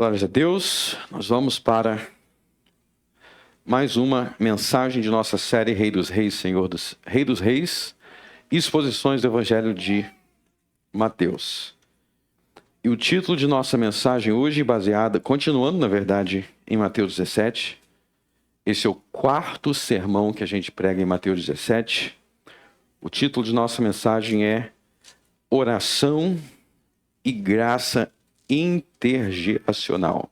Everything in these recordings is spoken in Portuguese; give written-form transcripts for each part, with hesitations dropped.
Glórias a Deus, nós vamos para mais uma mensagem de nossa série Rei dos Reis, Senhor dos Reis, exposições do Evangelho de Mateus. E o título de nossa mensagem hoje, continuando na verdade em Mateus 17, esse é o quarto sermão que a gente prega em Mateus 17. O título de nossa mensagem é Oração e Graça Intergeracional.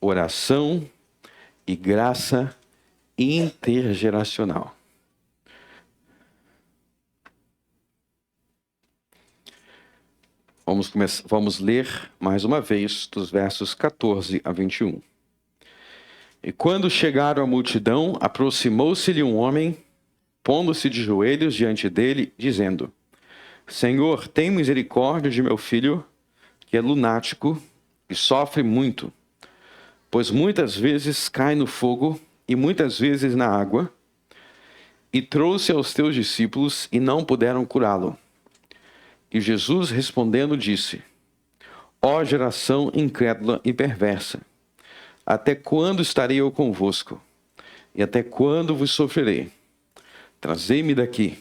Oração e graça intergeracional. Vamos ler mais uma vez dos versos 14 a 21. E quando chegaram à multidão, aproximou-se-lhe um homem, pondo-se de joelhos diante dele, dizendo: Senhor, tem misericórdia de meu filho, que é lunático e sofre muito, pois muitas vezes cai no fogo e muitas vezes na água, e trouxe aos teus discípulos e não puderam curá-lo. E Jesus respondendo disse: Ó geração incrédula e perversa, até quando estarei eu convosco? E até quando vos sofrerei? Trazei-me daqui.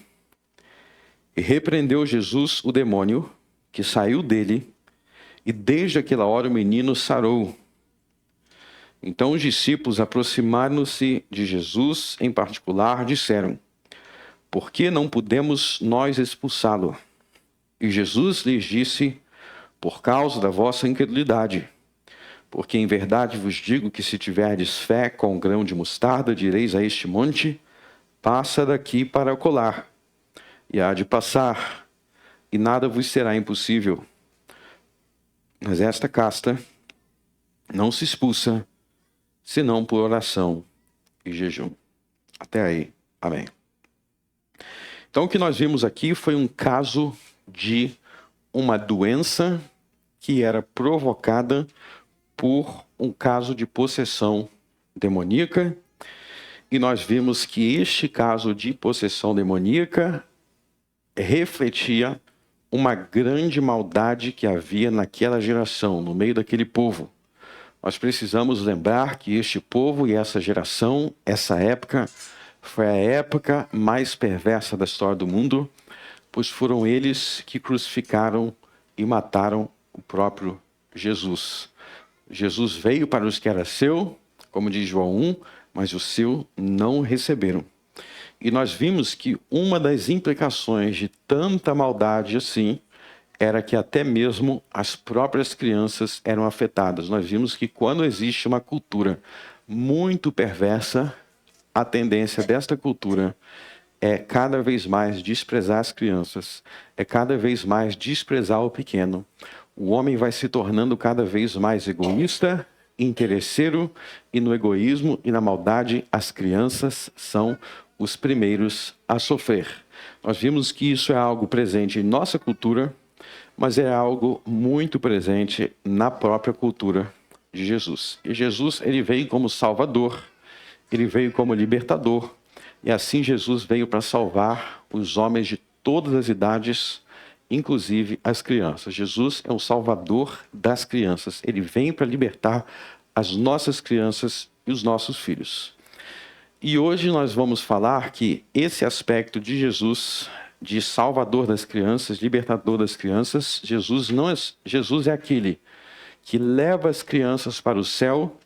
E repreendeu Jesus o demônio, que saiu dele, e desde aquela hora o menino sarou. Então os discípulos, aproximaram-se de Jesus em particular, disseram: Por que não pudemos nós expulsá-lo? E Jesus lhes disse: Por causa da vossa incredulidade. Porque em verdade vos digo que se tiverdes fé com um grão de mostarda, direis a este monte: Passa daqui para acolá, e há de passar, e nada vos será impossível. Mas esta casta não se expulsa, senão por oração e jejum. Até aí. Amém. Então o que nós vimos aqui foi um caso de uma doença que era provocada por um caso de possessão demoníaca. E nós vimos que este caso de possessão demoníaca refletia uma grande maldade que havia naquela geração, no meio daquele povo. Nós precisamos lembrar que este povo e essa geração, essa época, foi a época mais perversa da história do mundo, pois foram eles que crucificaram e mataram o próprio Jesus. Jesus veio para os que era seu, como diz João 1, mas os seus não receberam. E nós vimos que uma das implicações de tanta maldade assim era que até mesmo as próprias crianças eram afetadas. Nós vimos que quando existe uma cultura muito perversa, a tendência desta cultura é cada vez mais desprezar as crianças, é cada vez mais desprezar o pequeno. O homem vai se tornando cada vez mais egoísta, interesseiro, e no egoísmo e na maldade as crianças são os primeiros a sofrer. Nós vimos que isso é algo presente em nossa cultura, mas é algo muito presente na própria cultura de Jesus. E Jesus, ele veio como Salvador, ele veio como libertador, e assim Jesus veio para salvar os homens de todas as idades, inclusive as crianças. Jesus é o Salvador das crianças, ele vem para libertar as nossas crianças e os nossos filhos. E hoje nós vamos falar que esse aspecto de Jesus, de Salvador das crianças, libertador das crianças, Jesus é aquele que leva as crianças para o céu,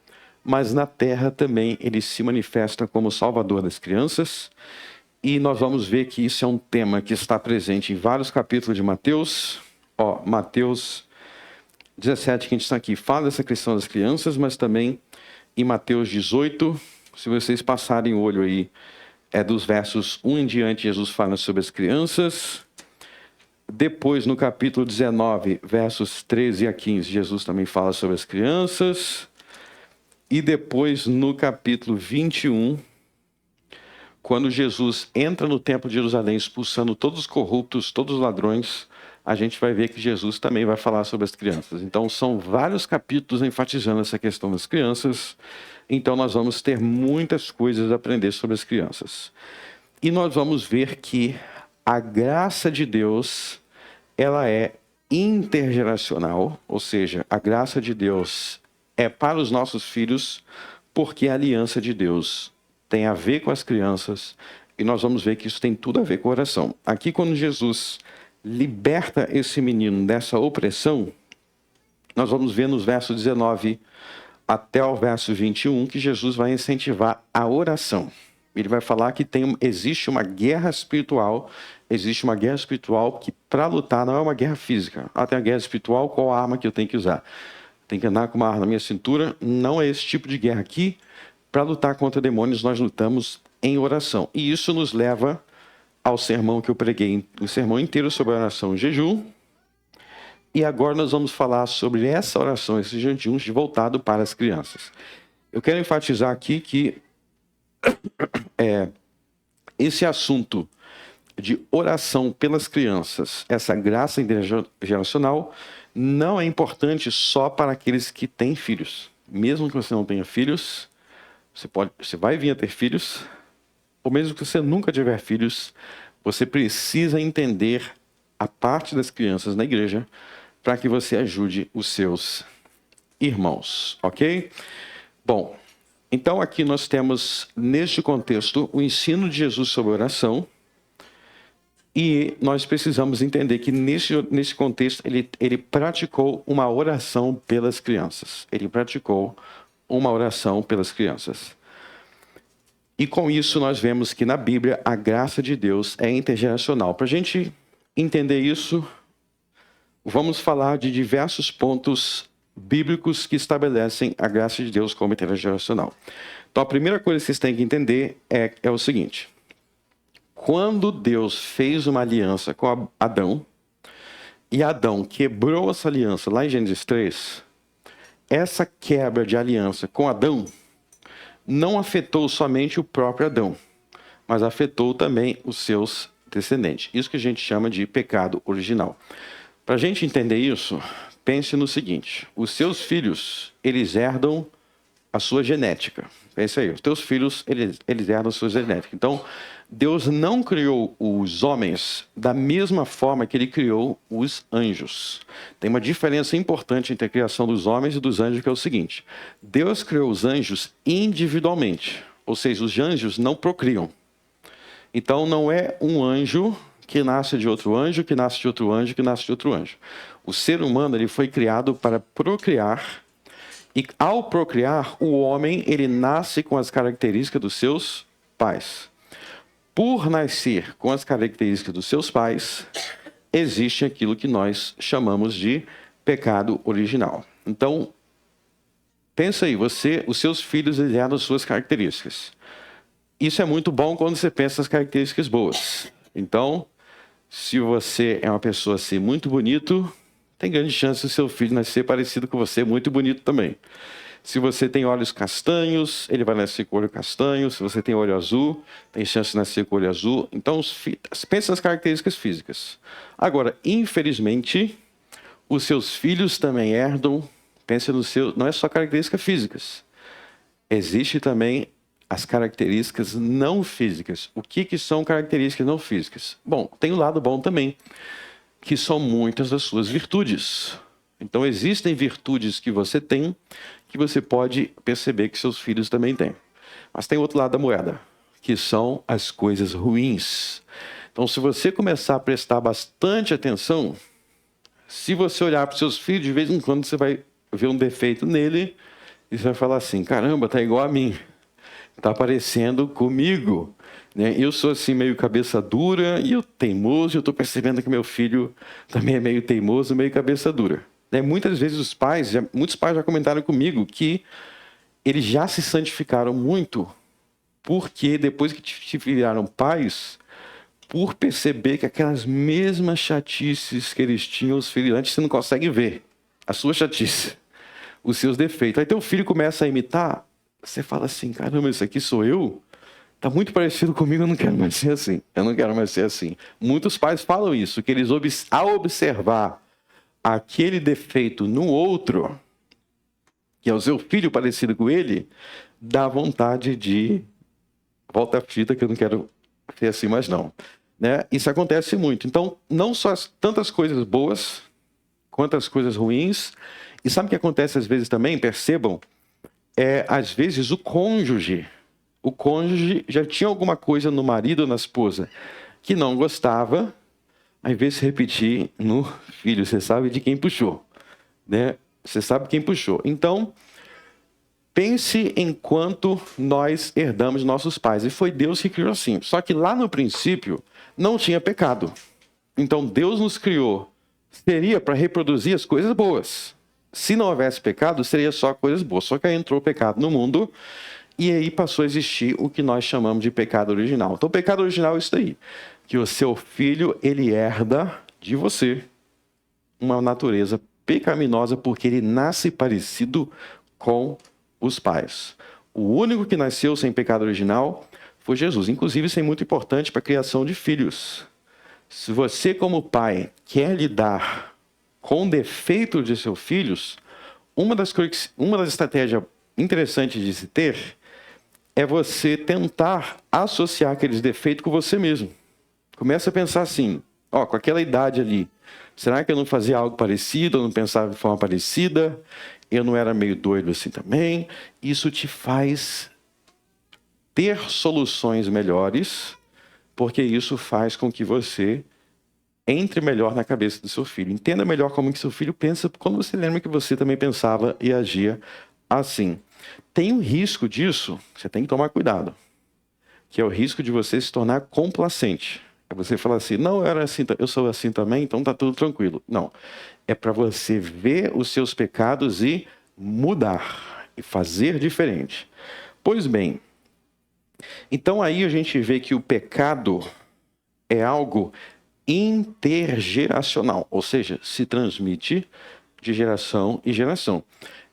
mas na terra também ele se manifesta como Salvador das crianças. E nós vamos ver que isso é um tema que está presente em vários capítulos de Mateus. Mateus 17, que a gente está aqui, fala dessa questão das crianças, mas também em Mateus 18, se vocês passarem o olho aí, dos versos 1 em diante, Jesus fala sobre as crianças. Depois, no capítulo 19, versos 13 a 15, Jesus também fala sobre as crianças. E depois, no capítulo 21, quando Jesus entra no templo de Jerusalém, expulsando todos os corruptos, todos os ladrões, a gente vai ver que Jesus também vai falar sobre as crianças. Então, são vários capítulos enfatizando essa questão das crianças. Então, nós vamos ter muitas coisas a aprender sobre as crianças. E nós vamos ver que a graça de Deus, ela é intergeracional, ou seja, a graça de Deus é para os nossos filhos, porque a aliança de Deus tem a ver com as crianças, e nós vamos ver que isso tem tudo a ver com a oração. Aqui, quando Jesus liberta esse menino dessa opressão, nós vamos ver nos versos 19 até o verso 21 que Jesus vai incentivar a oração. Ele vai falar que existe uma guerra espiritual, que para lutar não é uma guerra física. Tem a guerra espiritual, qual a arma que eu tenho que usar? Tem que andar com uma arma na minha cintura? Não é esse tipo de guerra aqui. Para lutar contra demônios, nós lutamos em oração. E isso nos leva ao sermão que eu preguei, o sermão inteiro sobre a oração e jejum. E agora nós vamos falar sobre essa oração, esse jejum voltado para as crianças. Eu quero enfatizar aqui que esse assunto de oração pelas crianças, essa graça intergeracional, não é importante só para aqueles que têm filhos. Mesmo que você não tenha filhos, você vai vir a ter filhos, ou mesmo que você nunca tiver filhos, você precisa entender a parte das crianças na igreja para que você ajude os seus irmãos, ok? Bom, então aqui nós temos, neste contexto, o ensino de Jesus sobre oração, e nós precisamos entender que nesse contexto ele praticou uma oração pelas crianças. Ele praticou uma oração pelas crianças. E com isso nós vemos que na Bíblia a graça de Deus é intergeracional. Para a gente entender isso, vamos falar de diversos pontos bíblicos que estabelecem a graça de Deus como intergeracional. Então a primeira coisa que vocês têm que entender é o seguinte. Quando Deus fez uma aliança com Adão, e Adão quebrou essa aliança lá em Gênesis 3, essa quebra de aliança com Adão não afetou somente o próprio Adão, mas afetou também os seus descendentes. Isso que a gente chama de pecado original. Para a gente entender isso, pense no seguinte: os seus filhos, eles herdam a sua genética. Pense aí, os teus filhos, eles herdam a sua genética. Então, Deus não criou os homens da mesma forma que ele criou os anjos. Tem uma diferença importante entre a criação dos homens e dos anjos, que é o seguinte: Deus criou os anjos individualmente, ou seja, os anjos não procriam. Então, não é um anjo que nasce de outro anjo, que nasce de outro anjo, que nasce de outro anjo. O ser humano ele foi criado para procriar, e ao procriar, o homem ele nasce com as características dos seus pais. Por nascer com as características dos seus pais, existe aquilo que nós chamamos de pecado original. Então, pensa aí, os seus filhos herdam as suas características. Isso é muito bom quando você pensa nas características boas. Então, se você é uma pessoa assim muito bonito, tem grande chance do seu filho nascer parecido com você, muito bonito também. Se você tem olhos castanhos, ele vai nascer com olho castanho. Se você tem olho azul, tem chance de nascer com olho azul. Então, pense nas características físicas. Agora, infelizmente, os seus filhos também herdam, pense no seu, não é só características físicas. Existe também as características não físicas. O que são características não físicas? Bom, tem o lado bom também, que são muitas das suas virtudes. Então, existem virtudes que você tem, que você pode perceber que seus filhos também têm. Mas tem outro lado da moeda, que são as coisas ruins. Então, se você começar a prestar bastante atenção, se você olhar para os seus filhos, de vez em quando você vai ver um defeito nele, e você vai falar assim: caramba, tá igual a mim. Tá parecendo comigo. Eu sou assim meio cabeça dura e eu teimoso, e eu estou percebendo que meu filho também é meio teimoso, meio cabeça dura. Muitas vezes muitos pais já comentaram comigo que eles já se santificaram muito porque depois que viraram pais, por perceber que aquelas mesmas chatices que eles tinham, os filhos antes, você não consegue ver a sua chatice, os seus defeitos. Aí teu filho começa a imitar, você fala assim: caramba, isso aqui sou eu? Tá muito parecido comigo, eu não quero mais ser assim. Eu não quero mais ser assim. Muitos pais falam isso, que eles, ao observar aquele defeito no outro, que é o seu filho parecido com ele, dá vontade de volta a fita, que eu não quero ser assim mais não. Isso acontece muito. Então, não só tantas coisas boas, quanto as coisas ruins, E sabe o que acontece às vezes também? Percebam, às vezes o cônjuge já tinha alguma coisa no marido ou na esposa que não gostava, ao invés de se repetir no filho, você sabe de quem puxou, né? Você sabe quem puxou. Então, pense em quanto nós herdamos de nossos pais. E foi Deus que criou assim. Só que lá no princípio não tinha pecado. Então Deus nos criou, seria para reproduzir as coisas boas. Se não houvesse pecado, seria só coisas boas. Só que aí entrou o pecado no mundo e aí passou a existir o que nós chamamos de pecado original. Então o pecado original é isso daí. Que o seu filho, ele herda de você uma natureza pecaminosa porque ele nasce parecido com os pais. O único que nasceu sem pecado original foi Jesus. Inclusive, isso é muito importante para a criação de filhos. Se você, como pai, quer lidar com o defeito de seus filhos, uma das estratégias interessantes de se ter é você tentar associar aqueles defeitos com você mesmo. Começa a pensar assim, com aquela idade ali, será que eu não fazia algo parecido, eu não pensava de forma parecida, eu não era meio doido assim também? Isso te faz ter soluções melhores, porque isso faz com que você entre melhor na cabeça do seu filho. Entenda melhor como que seu filho pensa, quando você lembra que você também pensava e agia assim. Tem um risco disso, você tem que tomar cuidado, que é o risco de você se tornar complacente. É você falar assim, não, eu sou assim também, então tá tudo tranquilo. Não, é para você ver os seus pecados e mudar, e fazer diferente. Pois bem, então aí a gente vê que o pecado é algo intergeracional, ou seja, se transmite de geração em geração.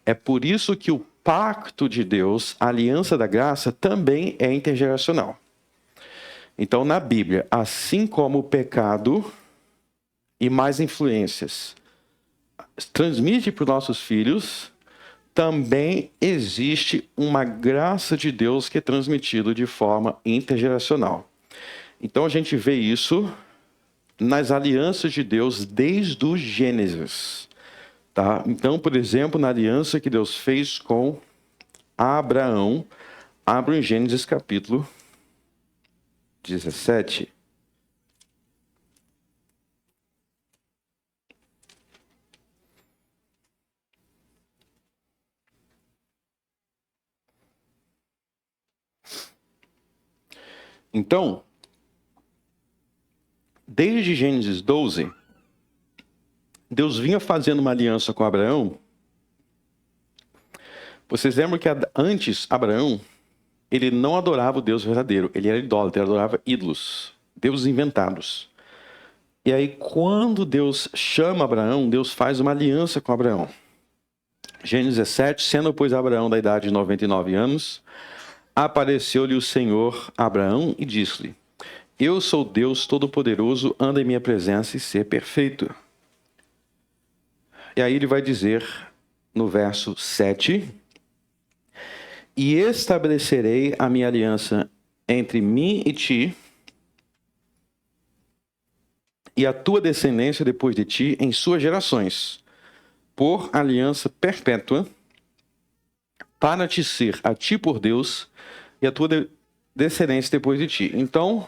É por isso que o pacto de Deus, a aliança da graça, também é intergeracional. Então, na Bíblia, assim como o pecado e mais influências transmite para os nossos filhos, também existe uma graça de Deus que é transmitida de forma intergeracional. Então, a gente vê isso nas alianças de Deus desde o Gênesis. Tá? Então, por exemplo, na aliança que Deus fez com Abraão, abra em Gênesis capítulo 17. Então, desde Gênesis 12, Deus vinha fazendo uma aliança com Abraão. Vocês lembram que antes Abraão, ele não adorava o Deus verdadeiro, ele era idólatra, ele adorava ídolos, deuses inventados. E aí, quando Deus chama Abraão, Deus faz uma aliança com Abraão. Gênesis 17, sendo pois Abraão da idade de 99 anos, apareceu-lhe o Senhor a Abraão e disse-lhe, eu sou Deus Todo-Poderoso, anda em minha presença e ser perfeito. E aí ele vai dizer, no verso 7, e estabelecerei a minha aliança entre mim e ti, e a tua descendência depois de ti em suas gerações, por aliança perpétua, para te ser a ti por Deus, e a tua descendência depois de ti. Então,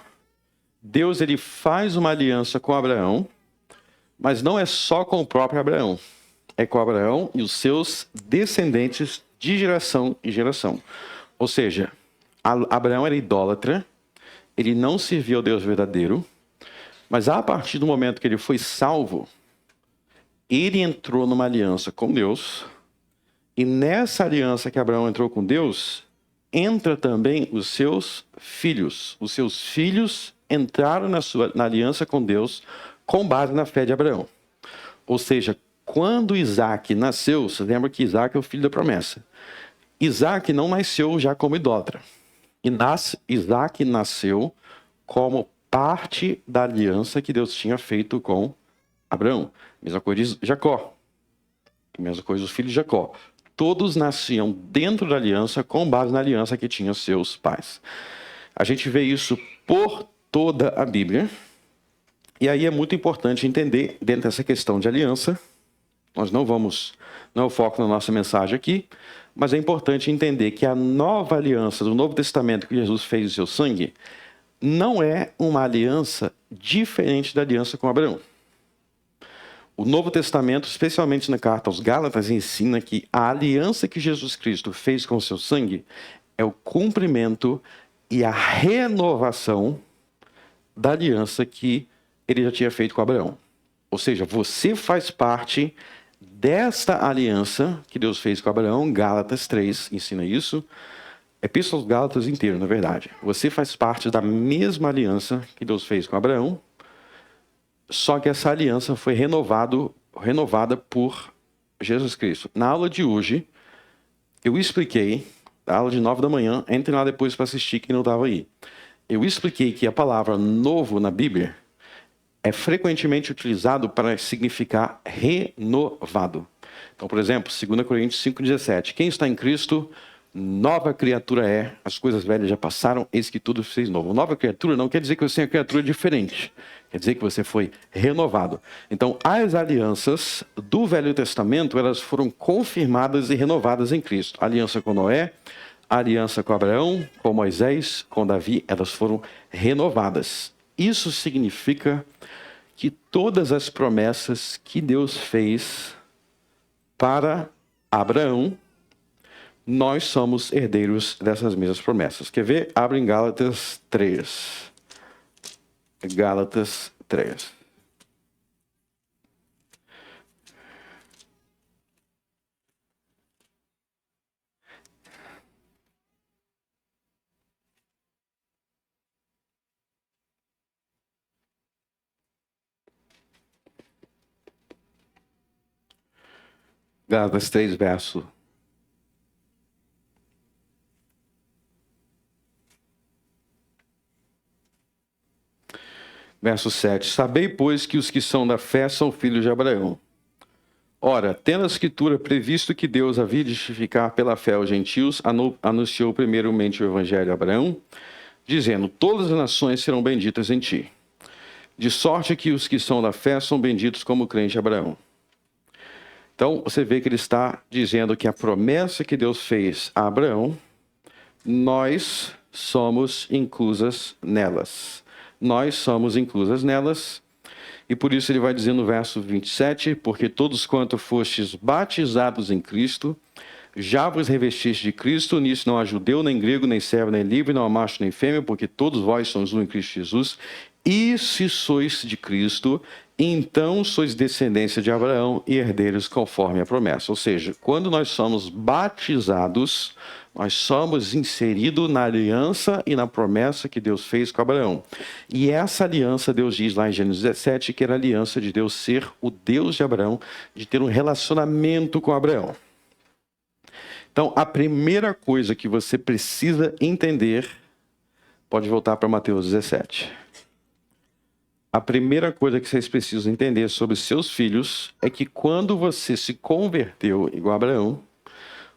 Deus ele faz uma aliança com Abraão, mas não é só com o próprio Abraão. É com Abraão e os seus descendentes de geração em geração. Ou seja, Abraão era idólatra, ele não servia ao Deus verdadeiro, mas a partir do momento que ele foi salvo, ele entrou numa aliança com Deus, e nessa aliança que Abraão entrou com Deus, entra também os seus filhos. Os seus filhos entraram na aliança com Deus com base na fé de Abraão. Ou seja, quando Isaac nasceu, você lembra que Isaac é o filho da promessa. Isaac não nasceu já como idólatra. Isaac nasceu como parte da aliança que Deus tinha feito com Abraão. Mesma coisa de Jacó. Mesma coisa dos filhos de Jacó. Todos nasciam dentro da aliança com base na aliança que tinham seus pais. A gente vê isso por toda a Bíblia. E aí é muito importante entender, dentro dessa questão de aliança, Nós não é o foco da nossa mensagem aqui, mas é importante entender que a nova aliança do Novo Testamento que Jesus fez do seu sangue não é uma aliança diferente da aliança com Abraão. O Novo Testamento, especialmente na carta aos Gálatas, ensina que a aliança que Jesus Cristo fez com o seu sangue é o cumprimento e a renovação da aliança que ele já tinha feito com Abraão. Ou seja, você faz parte desta aliança que Deus fez com Abraão. Gálatas 3 ensina isso. Epístola aos Gálatas inteiro, na verdade. Você faz parte da mesma aliança que Deus fez com Abraão, só que essa aliança foi renovada por Jesus Cristo. Na aula de hoje, eu expliquei, na aula de 9 da manhã, entre lá depois para assistir quem não estava aí. Eu expliquei que a palavra novo na Bíblia é frequentemente utilizado para significar renovado. Então, por exemplo, 2 Coríntios 5,17. Quem está em Cristo, nova criatura é, as coisas velhas já passaram, eis que tudo se fez novo. Nova criatura não quer dizer que você é uma criatura diferente. Quer dizer que você foi renovado. Então, as alianças do Velho Testamento, elas foram confirmadas e renovadas em Cristo. A aliança com Noé, a aliança com Abraão, com Moisés, com Davi, elas foram renovadas. Isso significa que todas as promessas que Deus fez para Abraão, nós somos herdeiros dessas mesmas promessas. Quer ver? Abre em Gálatas 3. Gálatas 3. Gálatas 3, verso 7. Sabei, pois, que os que são da fé são filhos de Abraão. Ora, tendo a Escritura previsto que Deus havia de justificar pela fé os gentios, anunciou primeiramente o Evangelho a Abraão, dizendo, todas as nações serão benditas em ti. De sorte que os que são da fé são benditos como o crente Abraão. Então, você vê que ele está dizendo que a promessa que Deus fez a Abraão, nós somos inclusas nelas. Nós somos inclusas nelas. E por isso ele vai dizer no verso 27, porque todos quanto fostes batizados em Cristo, já vos revestiste de Cristo, nisso não há judeu, nem grego, nem servo, nem livre, não há macho, nem fêmea, porque todos vós sois um em Cristo Jesus. E se sois de Cristo, então sois descendência de Abraão e herdeiros conforme a promessa. Ou seja, quando nós somos batizados, nós somos inseridos na aliança e na promessa que Deus fez com Abraão. E essa aliança, Deus diz lá em Gênesis 17, que era a aliança de Deus ser o Deus de Abraão, de ter um relacionamento com Abraão. Então, a primeira coisa que você precisa entender, pode voltar para Mateus 17. A primeira coisa que vocês precisam entender sobre seus filhos é que quando você se converteu igual a Abraão,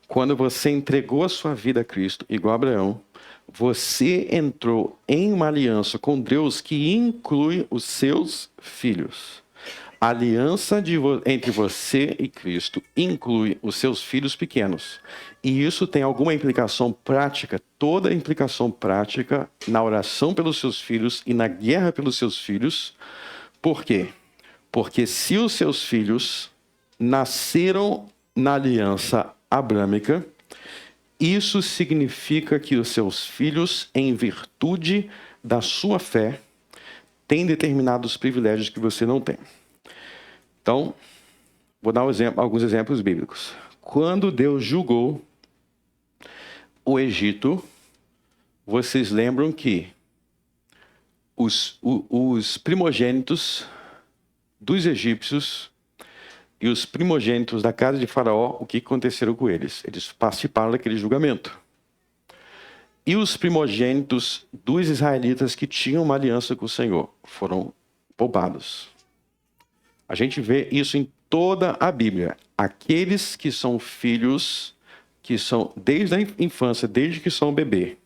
quando você entregou a sua vida a Cristo igual a Abraão, você entrou em uma aliança com Deus que inclui os seus filhos. A aliança entre você e Cristo inclui os seus filhos pequenos. E isso tem alguma implicação prática, toda a implicação prática na oração pelos seus filhos e na guerra pelos seus filhos. Por quê? Porque se os seus filhos nasceram na aliança abrâmica, isso significa que os seus filhos, em virtude da sua fé, têm determinados privilégios que você não tem. Então, vou dar alguns exemplos bíblicos. Quando Deus julgou o Egito, vocês lembram que os primogênitos dos egípcios e os primogênitos da casa de Faraó, o que aconteceram com eles? Eles participaram daquele julgamento. E os primogênitos dos israelitas que tinham uma aliança com o Senhor foram poupados. A gente vê isso em toda a Bíblia. Aqueles que são filhos, que são desde a infância, desde que são bebê,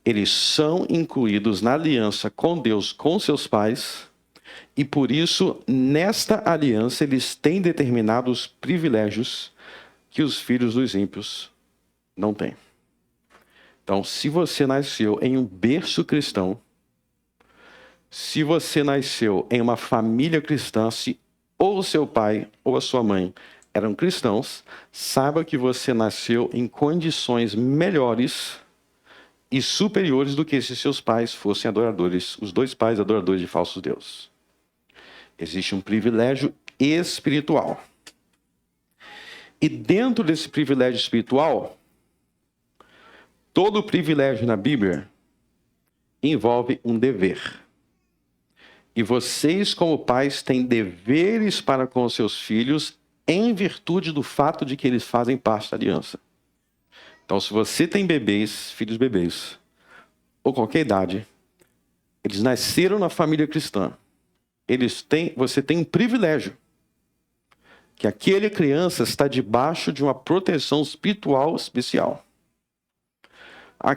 eles são incluídos na aliança com Deus, com seus pais, E por isso, nesta aliança, eles têm determinados privilégios que os filhos dos ímpios não têm. Então, se você nasceu em um berço cristão, se você nasceu em uma família cristã, se ou o seu pai ou a sua mãe eram cristãos, saiba que você nasceu em condições melhores e superiores do que se seus pais fossem adoradores, os dois pais adoradores de falsos deuses. Existe um privilégio espiritual. E dentro desse privilégio espiritual, todo privilégio na Bíblia envolve um dever. E vocês, como pais, têm deveres para com os seus filhos em virtude do fato de que eles fazem parte da aliança. Então, se você tem bebês, filhos bebês, ou qualquer idade, eles nasceram na família cristã, você tem um privilégio, que aquela criança está debaixo de uma proteção espiritual especial.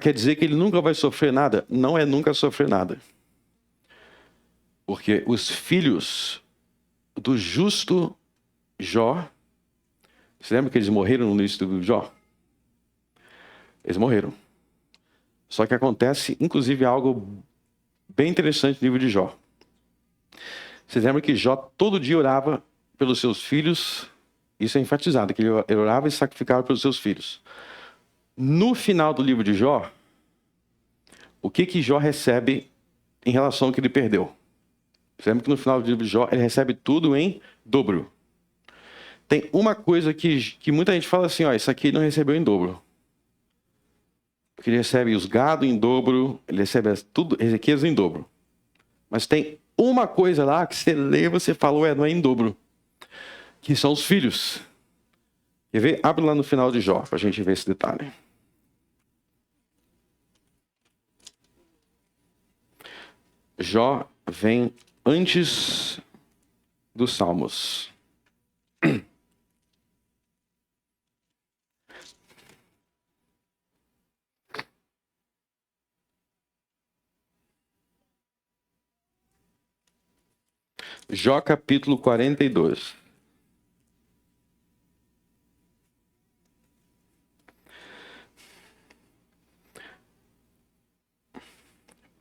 Quer dizer que ele nunca vai sofrer nada? Não é nunca sofrer nada. Porque os filhos do justo Jó, você lembra que eles morreram no início do Jó? Eles morreram. Só que acontece, inclusive, algo bem interessante no livro de Jó. Você lembra que Jó todo dia orava pelos seus filhos? Isso é enfatizado, que ele orava e sacrificava pelos seus filhos. No final do livro de Jó, o que Jó recebe em relação ao que ele perdeu? Você lembra que no final do livro de Jó, ele recebe tudo em dobro. Tem uma coisa que muita gente fala assim, isso aqui ele não recebeu em dobro. Porque ele recebe os gado em dobro, ele recebe tudo, riqueza em dobro. Mas tem uma coisa lá que você lê e você fala, não é em dobro. Que são os filhos. Quer ver? Abre lá no final de Jó, para a gente ver esse detalhe. Jó vem antes dos Salmos. Jó capítulo 42.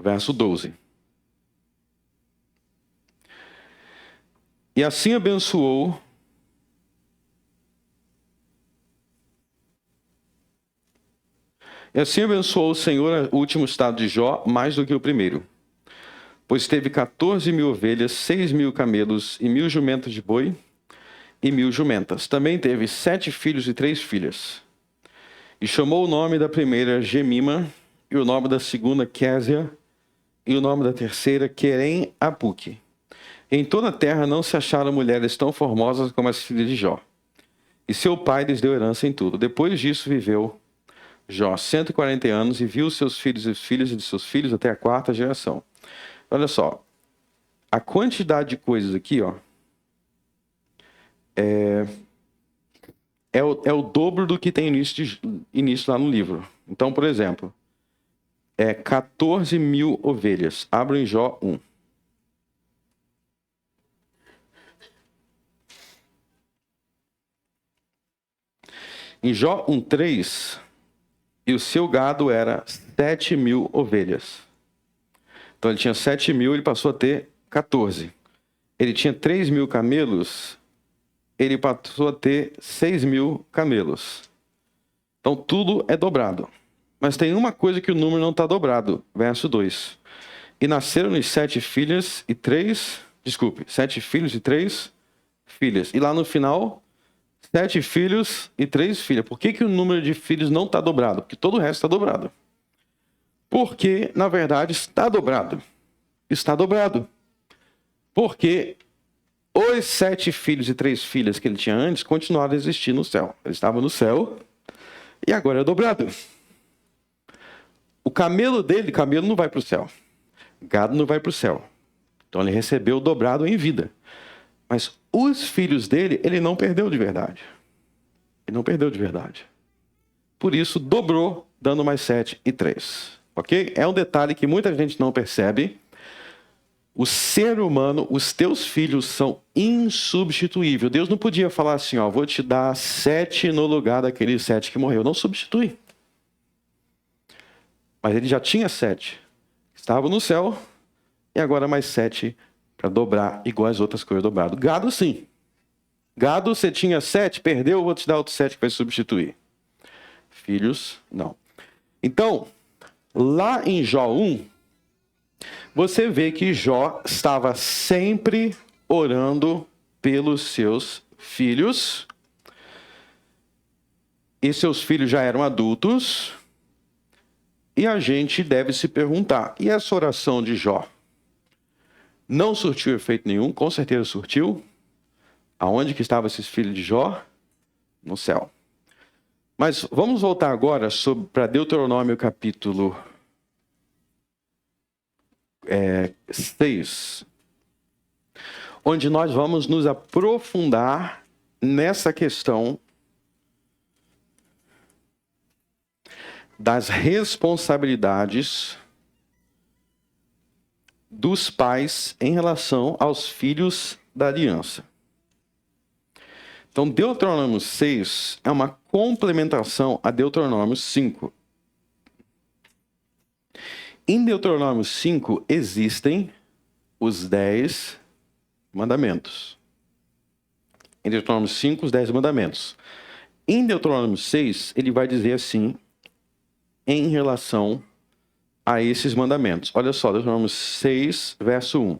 Verso 12. E assim abençoou o Senhor o último estado de Jó mais do que o primeiro. Pois teve 14.000 ovelhas, 6.000 camelos e 1.000 jumentos de boi e 1.000 jumentas. Também teve 7 filhos e 3 filhas. E chamou o nome da primeira Gemima, e o nome da segunda Késia, e o nome da terceira Querem-Apuque. Em toda a terra não se acharam mulheres tão formosas como as filhas de Jó. E seu pai lhes deu herança em tudo. Depois disso viveu Jó 140 anos e viu seus filhos e filhas de seus filhos até a 4ª geração. Olha só, a quantidade de coisas aqui, é o dobro do que tem início lá no livro. Então, por exemplo, 14.000 ovelhas. Abra em Jó 1. Em Jó 1:3, e o seu gado era 7.000 ovelhas. Então ele tinha 7.000, ele passou a ter 14. Ele tinha 3.000 camelos, ele passou a ter 6.000 camelos. Então tudo é dobrado. Mas tem uma coisa que o número não está dobrado. Verso 2. E nasceram-lhe 7 filhos e 3 filhas. E lá no final, 7 filhos e 3 filhas. Por que o número de filhos não está dobrado? Porque todo o resto está dobrado. Porque, na verdade, está dobrado. Está dobrado. Porque os 7 filhos e 3 filhas que ele tinha antes continuaram a existir no céu. Ele estava no céu e agora é dobrado. O camelo não vai para o céu. Gado não vai para o céu. Então ele recebeu o dobrado em vida. Mas os filhos dele, ele não perdeu de verdade. Ele não perdeu de verdade. Por isso, dobrou, dando mais 7 e 3. Ok? É um detalhe que muita gente não percebe. O ser humano, os teus filhos são insubstituíveis. Deus não podia falar assim, ó, vou te dar 7 no lugar daquele 7 que morreu. Não substitui. Mas ele já tinha 7. Estava no céu e agora mais 7 para dobrar, igual as outras coisas dobradas. Gado, sim. Gado, você tinha 7, perdeu, vou te dar outro 7 que vai substituir. Filhos, não. Então, lá em Jó 1, você vê que Jó estava sempre orando pelos seus filhos. E seus filhos já eram adultos. E a gente deve se perguntar, e essa oração de Jó? Não surtiu efeito nenhum? Com certeza surtiu. Aonde que estavam esses filhos de Jó? No céu. Mas vamos voltar agora para Deuteronômio capítulo 6, onde nós vamos nos aprofundar nessa questão das responsabilidades dos pais em relação aos filhos da aliança. Então, Deuteronômio 6 é uma complementação a Deuteronômio 5. Em Deuteronômio 5 existem os 10 mandamentos. Em Deuteronômio 5, os 10 mandamentos. Em Deuteronômio 6, ele vai dizer assim, em relação a esses mandamentos. Olha só, Deuteronômio 6, verso 1.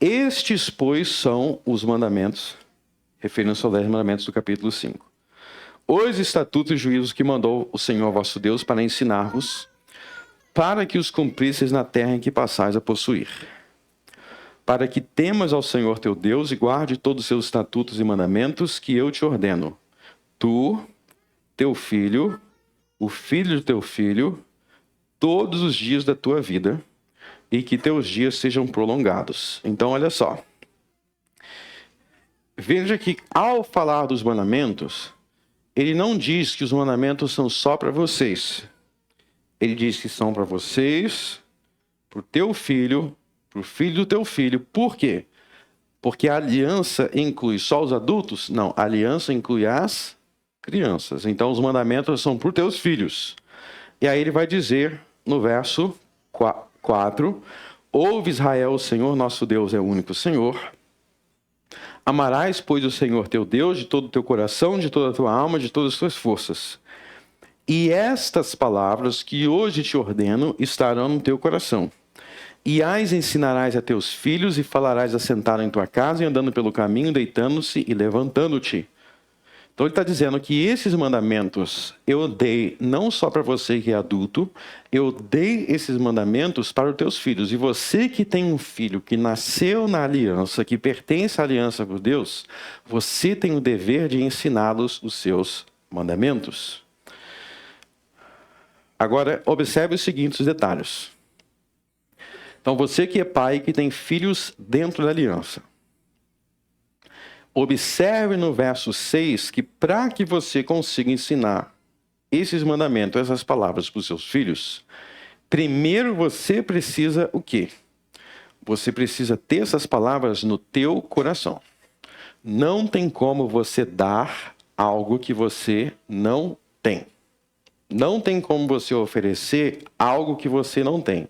Estes, pois, são os mandamentos, referindo-se aos 10 mandamentos do capítulo 5. Os estatutos e juízos que mandou o Senhor vosso Deus para ensinar-vos, para que os cumprisseis na terra em que passais a possuir. Para que temas ao Senhor teu Deus e guarde todos os seus estatutos e mandamentos que eu te ordeno. Tu, teu filho, o filho do teu filho, todos os dias da tua vida, e que teus dias sejam prolongados. Então, olha só. Veja que, ao falar dos mandamentos, ele não diz que os mandamentos são só para vocês. Ele diz que são para vocês, para o teu filho, para o filho do teu filho. Por quê? Porque a aliança inclui só os adultos? Não, a aliança inclui as crianças. Então, os mandamentos são para os teus filhos. E aí ele vai dizer, no verso 4, ouve Israel, o Senhor nosso Deus é o único Senhor. Amarás, pois, o Senhor teu Deus de todo o teu coração, de toda a tua alma, de todas as tuas forças. E estas palavras que hoje te ordeno estarão no teu coração. E as ensinarás a teus filhos e falarás assentado em tua casa e andando pelo caminho, deitando-se e levantando-te. Então ele está dizendo que esses mandamentos eu dei não só para você que é adulto, eu dei esses mandamentos para os teus filhos. E você que tem um filho que nasceu na aliança, que pertence à aliança com Deus, você tem o dever de ensiná-los os seus mandamentos. Agora, observe os seguintes detalhes. Então, você que é pai, que tem filhos dentro da aliança. Observe no verso 6 que para que você consiga ensinar esses mandamentos, essas palavras para os seus filhos, primeiro você precisa o quê? Você precisa ter essas palavras no teu coração. Não tem como você dar algo que você não tem. Não tem como você oferecer algo que você não tem.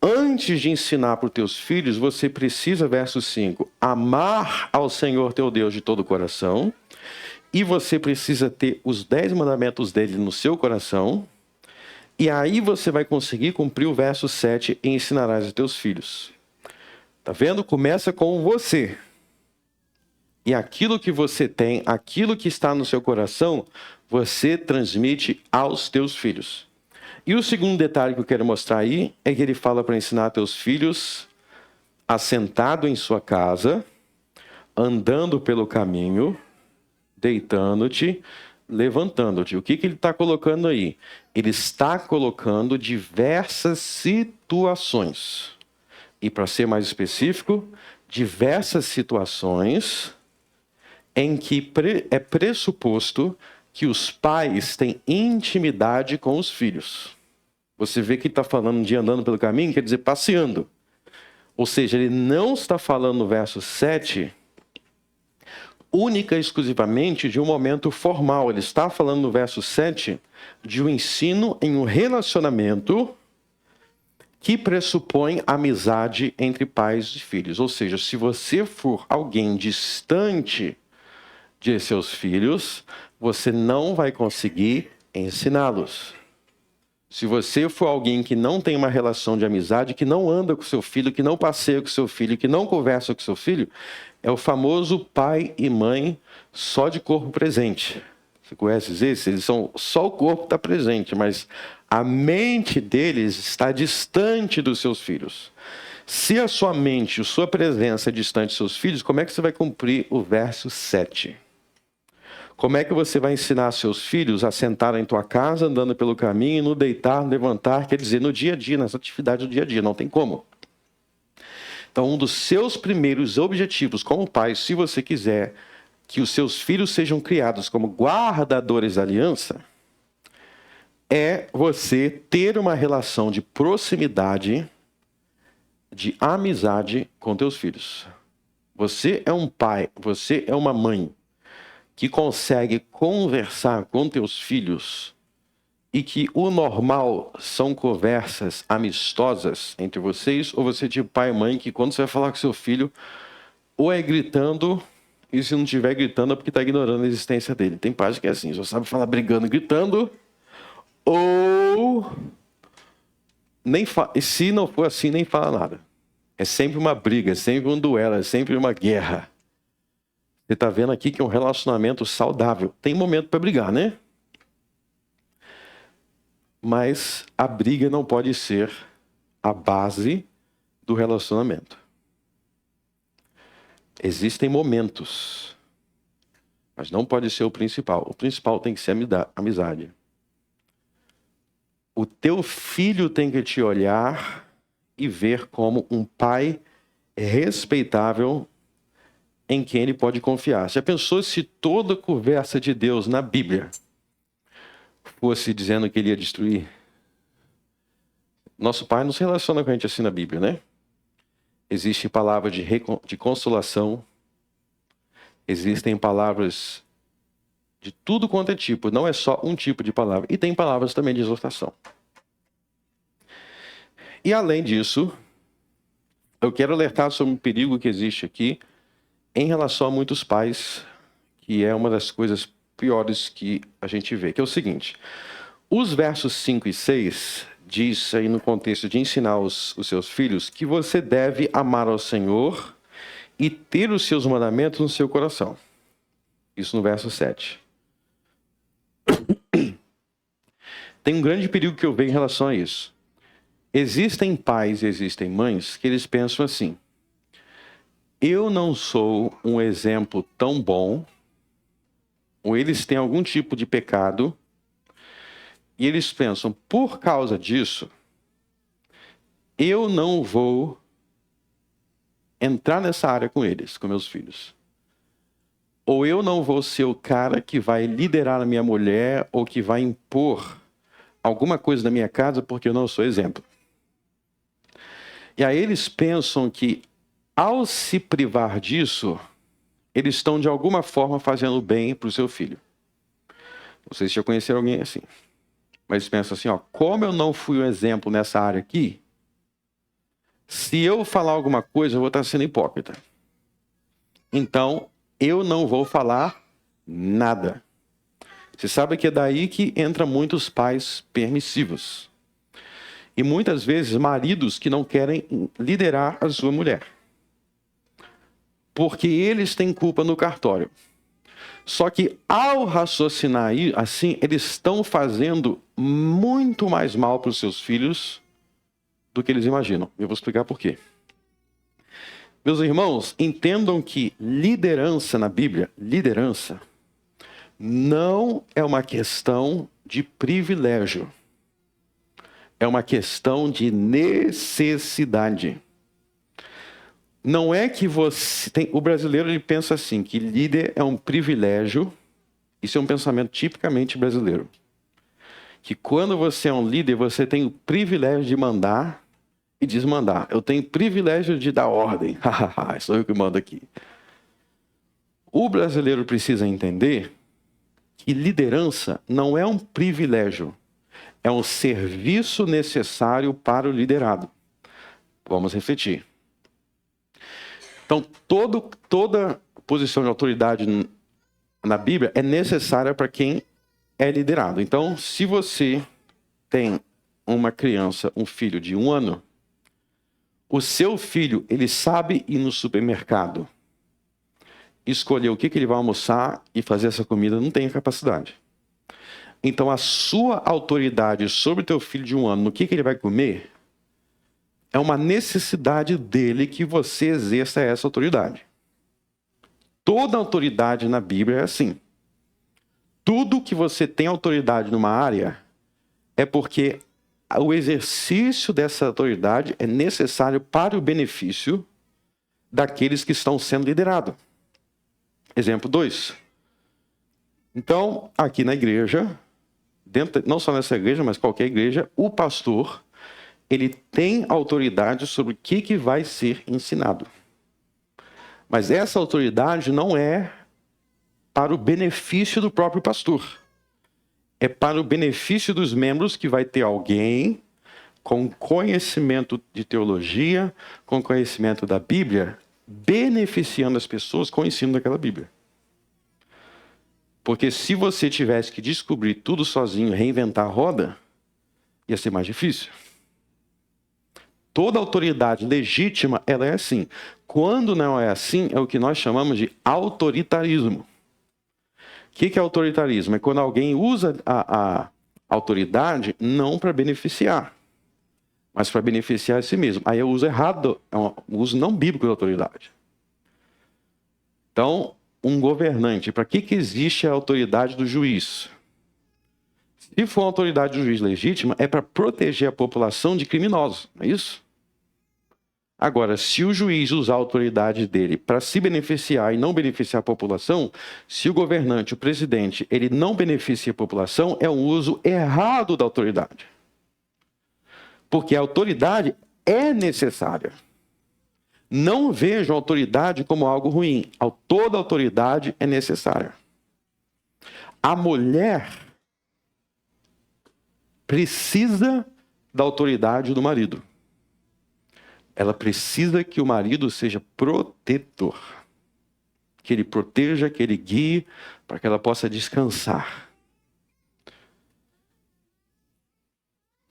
Antes de ensinar para os teus filhos, você precisa, verso 5, amar ao Senhor teu Deus de todo o coração. E você precisa ter os 10 mandamentos dele no seu coração. E aí você vai conseguir cumprir o verso 7 e ensinarás aos teus filhos. Tá vendo? Começa com você. E aquilo que você tem, aquilo que está no seu coração, você transmite aos teus filhos. E o segundo detalhe que eu quero mostrar aí é que ele fala para ensinar teus filhos assentado em sua casa, andando pelo caminho, deitando-te, levantando-te. O que ele está colocando aí? Ele está colocando diversas situações. E para ser mais específico, diversas situações em que é pressuposto que os pais têm intimidade com os filhos. Você vê que ele está falando de andando pelo caminho, quer dizer passeando. Ou seja, ele não está falando no verso 7 única e exclusivamente de um momento formal. Ele está falando no verso 7 de um ensino em um relacionamento que pressupõe amizade entre pais e filhos. Ou seja, se você for alguém distante de seus filhos, você não vai conseguir ensiná-los. Se você for alguém que não tem uma relação de amizade, que não anda com seu filho, que não passeia com seu filho, que não conversa com seu filho, é o famoso pai e mãe só de corpo presente. Você conhece esses? Eles são só o corpo está presente, mas a mente deles está distante dos seus filhos. Se a sua mente, a sua presença é distante dos seus filhos, como é que você vai cumprir o verso 7? Como é que você vai ensinar seus filhos a sentar em tua casa, andando pelo caminho, no deitar, no levantar, quer dizer, no dia a dia, nas atividades do dia a dia, não tem como. Então, um dos seus primeiros objetivos como pai, se você quiser que os seus filhos sejam criados como guardadores da aliança, é você ter uma relação de proximidade, de amizade com teus filhos. Você é um pai, você é uma mãe que consegue conversar com teus filhos e que o normal são conversas amistosas entre vocês, ou você é tipo pai e mãe que quando você vai falar com seu filho, ou é gritando, e se não estiver gritando é porque está ignorando a existência dele. Tem pais que é assim, só sabe falar brigando, gritando, ou e se não for assim, nem fala nada. É sempre uma briga, é sempre um duelo, é sempre uma guerra. Você está vendo aqui que é um relacionamento saudável. Tem momento para brigar, né? Mas a briga não pode ser a base do relacionamento. Existem momentos, mas não pode ser o principal. O principal tem que ser a amizade. O teu filho tem que te olhar e ver como um pai respeitável em quem ele pode confiar. Já pensou se toda conversa de Deus na Bíblia fosse dizendo que ele ia destruir? Nosso pai não se relaciona com a gente assim na Bíblia, né? Existem palavras de consolação, existem palavras de tudo quanto é tipo, não é só um tipo de palavra. E tem palavras também de exortação. E além disso, eu quero alertar sobre um perigo que existe aqui em relação a muitos pais, que é uma das coisas piores que a gente vê, que é o seguinte: os versos 5 e 6 diz aí no contexto de ensinar os seus filhos que você deve amar ao Senhor e ter os seus mandamentos no seu coração. Isso no verso 7. Tem um grande perigo que eu vejo em relação a isso. Existem pais e existem mães que eles pensam assim: eu não sou um exemplo tão bom, ou eles têm algum tipo de pecado, e eles pensam, por causa disso, eu não vou entrar nessa área com eles, com meus filhos. Ou eu não vou ser o cara que vai liderar a minha mulher, ou que vai impor alguma coisa na minha casa, porque eu não sou exemplo. E aí eles pensam que, ao se privar disso, eles estão de alguma forma fazendo bem para o seu filho. Não sei se já conheceram alguém assim. Mas pensa assim, ó, como eu não fui um exemplo nessa área aqui, se eu falar alguma coisa, eu vou estar sendo hipócrita. Então, eu não vou falar nada. Você sabe que é daí que entra muitos pais permissivos. E muitas vezes maridos que não querem liderar a sua mulher. Porque eles têm culpa no cartório. Só que ao raciocinar assim, eles estão fazendo muito mais mal para os seus filhos do que eles imaginam. Eu vou explicar por quê. Meus irmãos, entendam que liderança na Bíblia, liderança, não é uma questão de privilégio. É uma questão de necessidade. Não é que você tem. O brasileiro ele pensa assim, que líder é um privilégio. Isso é um pensamento tipicamente brasileiro. Que quando você é um líder, você tem o privilégio de mandar e desmandar. Eu tenho privilégio de dar ordem. Sou eu que mando aqui. O brasileiro precisa entender que liderança não é um privilégio, é um serviço necessário para o liderado. Vamos refletir. Então, toda posição de autoridade na Bíblia é necessária para quem é liderado. Então, se você tem uma criança, um filho de 1 ano, o seu filho, ele sabe ir no supermercado, escolher o que ele vai almoçar e fazer essa comida, não tem capacidade. Então, a sua autoridade sobre o teu filho de 1 ano, no que ele vai comer, é uma necessidade dele que você exerça essa autoridade. Toda autoridade na Bíblia é assim. Tudo que você tem autoridade numa área é porque o exercício dessa autoridade é necessário para o benefício daqueles que estão sendo liderados. Exemplo 2. Então, aqui na igreja, não só nessa igreja, mas qualquer igreja, o pastor, ele tem autoridade sobre o que vai ser ensinado. Mas essa autoridade não é para o benefício do próprio pastor. É para o benefício dos membros, que vai ter alguém com conhecimento de teologia, com conhecimento da Bíblia, beneficiando as pessoas com o ensino daquela Bíblia. Porque se você tivesse que descobrir tudo sozinho, reinventar a roda, ia ser mais difícil. Toda autoridade legítima, ela é assim. Quando não é assim, é o que nós chamamos de autoritarismo. O que é autoritarismo? É quando alguém usa a autoridade não para beneficiar, mas para beneficiar a si mesmo. Aí é o uso errado, é um uso não bíblico da autoridade. Então, um governante, para que existe a autoridade do juiz? Se for uma autoridade do juiz legítima, é para proteger a população de criminosos, não é isso? Agora, se o juiz usar a autoridade dele para se beneficiar e não beneficiar a população, se o governante, o presidente, ele não beneficia a população, é um uso errado da autoridade. Porque a autoridade é necessária. Não vejam a autoridade como algo ruim. Toda autoridade é necessária. A mulher precisa da autoridade do marido. Ela precisa que o marido seja protetor. Que ele proteja, que ele guie, para que ela possa descansar.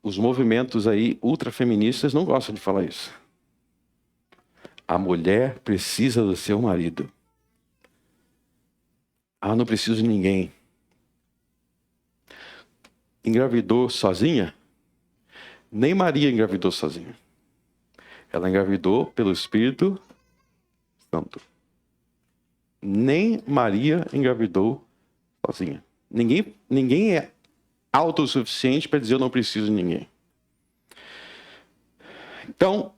Os movimentos aí ultrafeministas não gostam de falar isso. A mulher precisa do seu marido. Não preciso de ninguém. Engravidou sozinha? Nem Maria engravidou sozinha. Ela engravidou pelo Espírito Santo. Nem Maria engravidou sozinha. Ninguém é autossuficiente para dizer eu não preciso de ninguém. Então,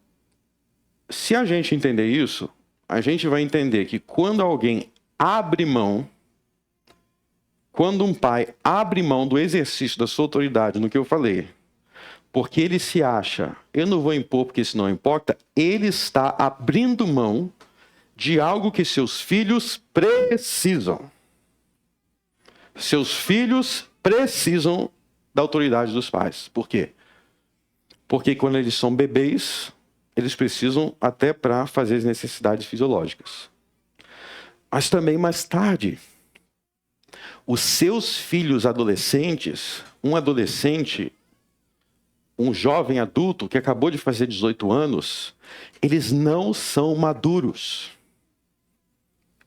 se a gente entender isso, a gente vai entender que quando alguém abre mão, quando um pai abre mão do exercício da sua autoridade, no que eu falei, porque ele se acha, eu não vou impor porque isso não importa, ele está abrindo mão de algo que seus filhos precisam. Seus filhos precisam da autoridade dos pais. Por quê? Porque quando eles são bebês, eles precisam até para fazer as necessidades fisiológicas. Mas também mais tarde, os seus filhos adolescentes, um adolescente, um jovem adulto que acabou de fazer 18 anos, eles não são maduros.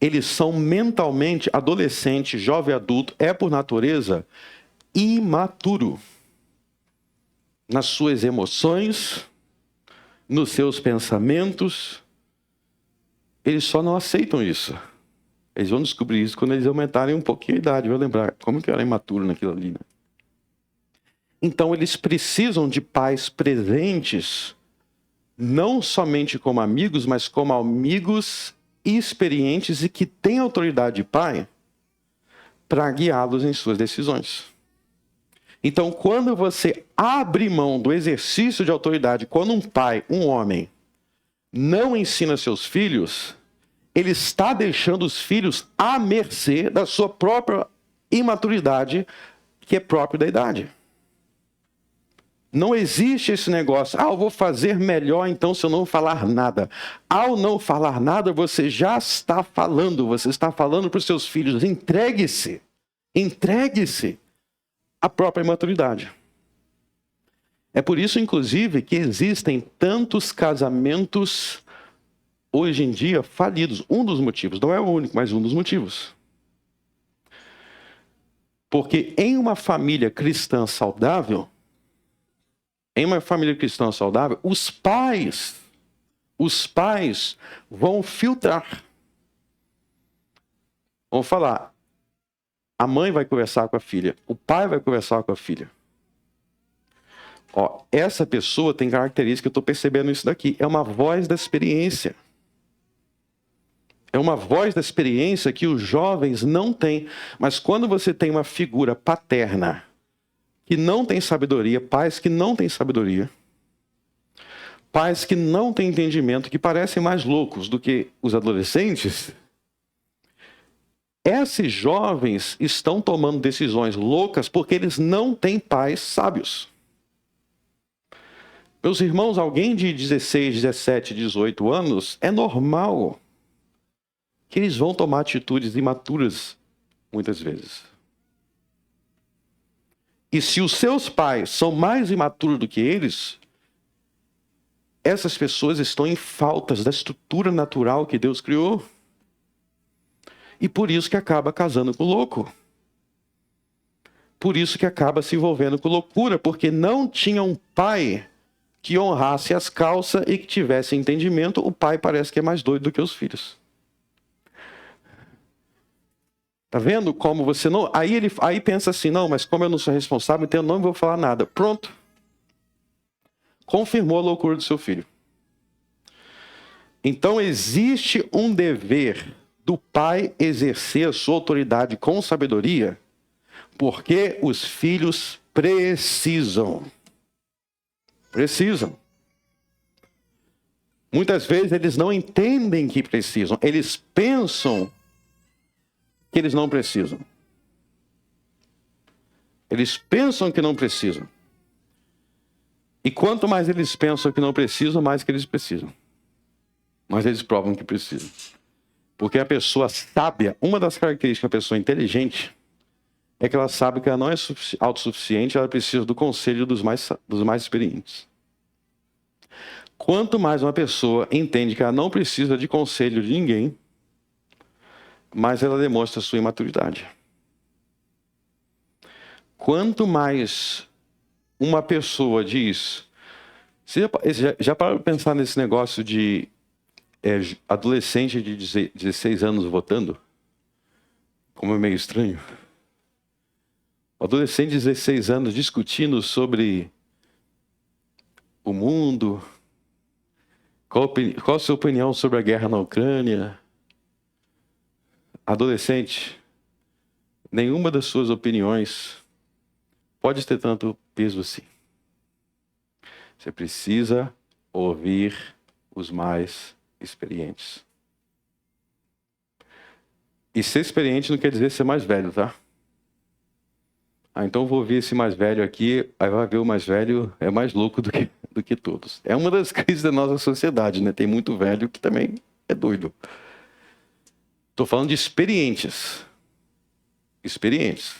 Eles são mentalmente, adolescente, jovem adulto, é por natureza imaturo. Nas suas emoções, nos seus pensamentos, eles só não aceitam isso. Eles vão descobrir isso quando eles aumentarem um pouquinho a idade. Vou lembrar como que eu era imaturo naquilo ali, né? Então, eles precisam de pais presentes, não somente como amigos, mas como amigos experientes e que têm autoridade de pai para guiá-los em suas decisões. Então, quando você abre mão do exercício de autoridade, quando um pai, um homem, não ensina seus filhos, ele está deixando os filhos à mercê da sua própria imaturidade, que é própria da idade. Não existe esse negócio, eu vou fazer melhor então se eu não falar nada. Ao não falar nada, você já está falando, você está falando para os seus filhos, entregue-se à própria imaturidade. É por isso, inclusive, que existem tantos casamentos hoje em dia falidos. Um dos motivos, não é o único, mas um dos motivos. Porque em uma família cristã saudável, os pais vão filtrar. Vão falar, a mãe vai conversar com a filha, o pai vai conversar com a filha. Ó, essa pessoa tem característica, eu estou percebendo isso daqui, é uma voz da experiência. É uma voz da experiência que os jovens não têm. Mas quando você tem uma figura paterna que não tem sabedoria, pais que não têm sabedoria, pais que não têm entendimento, que parecem mais loucos do que os adolescentes, esses jovens estão tomando decisões loucas porque eles não têm pais sábios. Meus irmãos, alguém de 16, 17, 18 anos, é normal que eles vão tomar atitudes imaturas muitas vezes. E se os seus pais são mais imaturos do que eles, essas pessoas estão em faltas da estrutura natural que Deus criou. E por isso que acaba casando com louco. Por isso que acaba se envolvendo com loucura, porque não tinha um pai que honrasse as calças e que tivesse entendimento. O pai parece que é mais doido do que os filhos. Tá vendo como você não... Aí pensa assim, não, mas como eu não sou responsável, então eu não vou falar nada. Pronto. Confirmou a loucura do seu filho. Então existe um dever do pai exercer a sua autoridade com sabedoria, porque os filhos precisam. Precisam. Muitas vezes eles não entendem que precisam. Eles pensam que eles não precisam. Eles pensam que não precisam. E quanto mais eles pensam que não precisam, mais que eles precisam. Mas eles provam que precisam. Porque a pessoa sábia, uma das características da pessoa inteligente, é que ela sabe que ela não é autossuficiente, ela precisa do conselho dos mais experientes. Quanto mais uma pessoa entende que ela não precisa de conselho de ninguém, mais ela demonstra a sua imaturidade. Quanto mais uma pessoa diz... Você já parou para pensar nesse negócio de adolescente de 16 anos votando? Como é meio estranho. Adolescente de 16 anos discutindo sobre o mundo. Qual a sua opinião sobre a guerra na Ucrânia? Adolescente, nenhuma das suas opiniões pode ter tanto peso assim. Você precisa ouvir os mais experientes. E ser experiente não quer dizer ser mais velho, tá? Então eu vou ouvir esse mais velho aqui, aí vai ver o mais velho é mais louco do que todos. É uma das crises da nossa sociedade, né? Tem muito velho que também é doido. Estou falando de experientes. Experientes.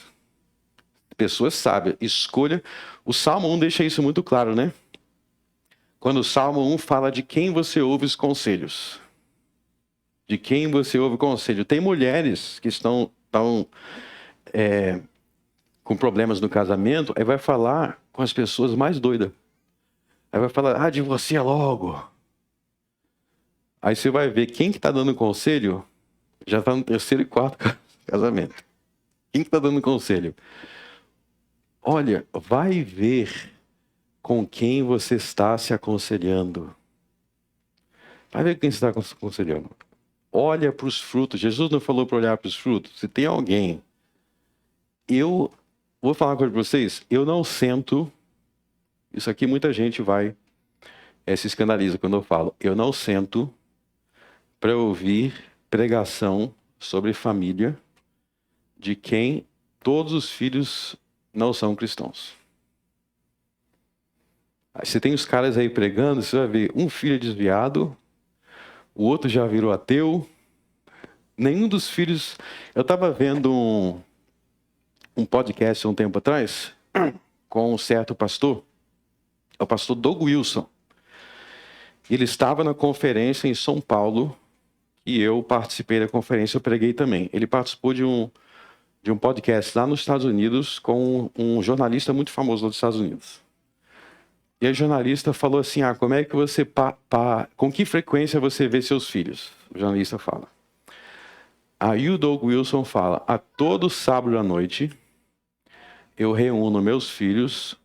Pessoas sábias. Escolha. O Salmo 1 deixa isso muito claro, né? Quando o Salmo 1 fala de quem você ouve os conselhos. De quem você ouve o conselho. Tem mulheres que estão com problemas no casamento, aí vai falar com as pessoas mais doidas. Aí vai falar, divorcia logo. Aí você vai ver quem que está dando conselho, já está no 3º e 4º casamento. Quem que está dando conselho? Olha, vai ver com quem você está se aconselhando. Vai ver quem você está aconselhando. Olha para os frutos. Jesus não falou para olhar para os frutos. Se tem alguém... Eu vou falar uma coisa para vocês. Eu não sento... Isso aqui muita gente vai... se escandaliza quando eu falo. Eu não sento para ouvir pregação sobre família de quem todos os filhos não são cristãos. Aí você tem os caras aí pregando, você vai ver um filho é desviado, o outro já virou ateu. Nenhum dos filhos... Eu estava vendo um podcast há um tempo atrás com um certo pastor, é o pastor Doug Wilson. Ele estava na conferência em São Paulo e eu participei da conferência, eu preguei também. Ele participou de um podcast lá nos Estados Unidos com um jornalista muito famoso lá dos Estados Unidos. E a jornalista falou assim, como é que você... com que frequência você vê seus filhos? O jornalista fala. Aí o Doug Wilson fala, a todo sábado à noite, eu reúno meus filhos,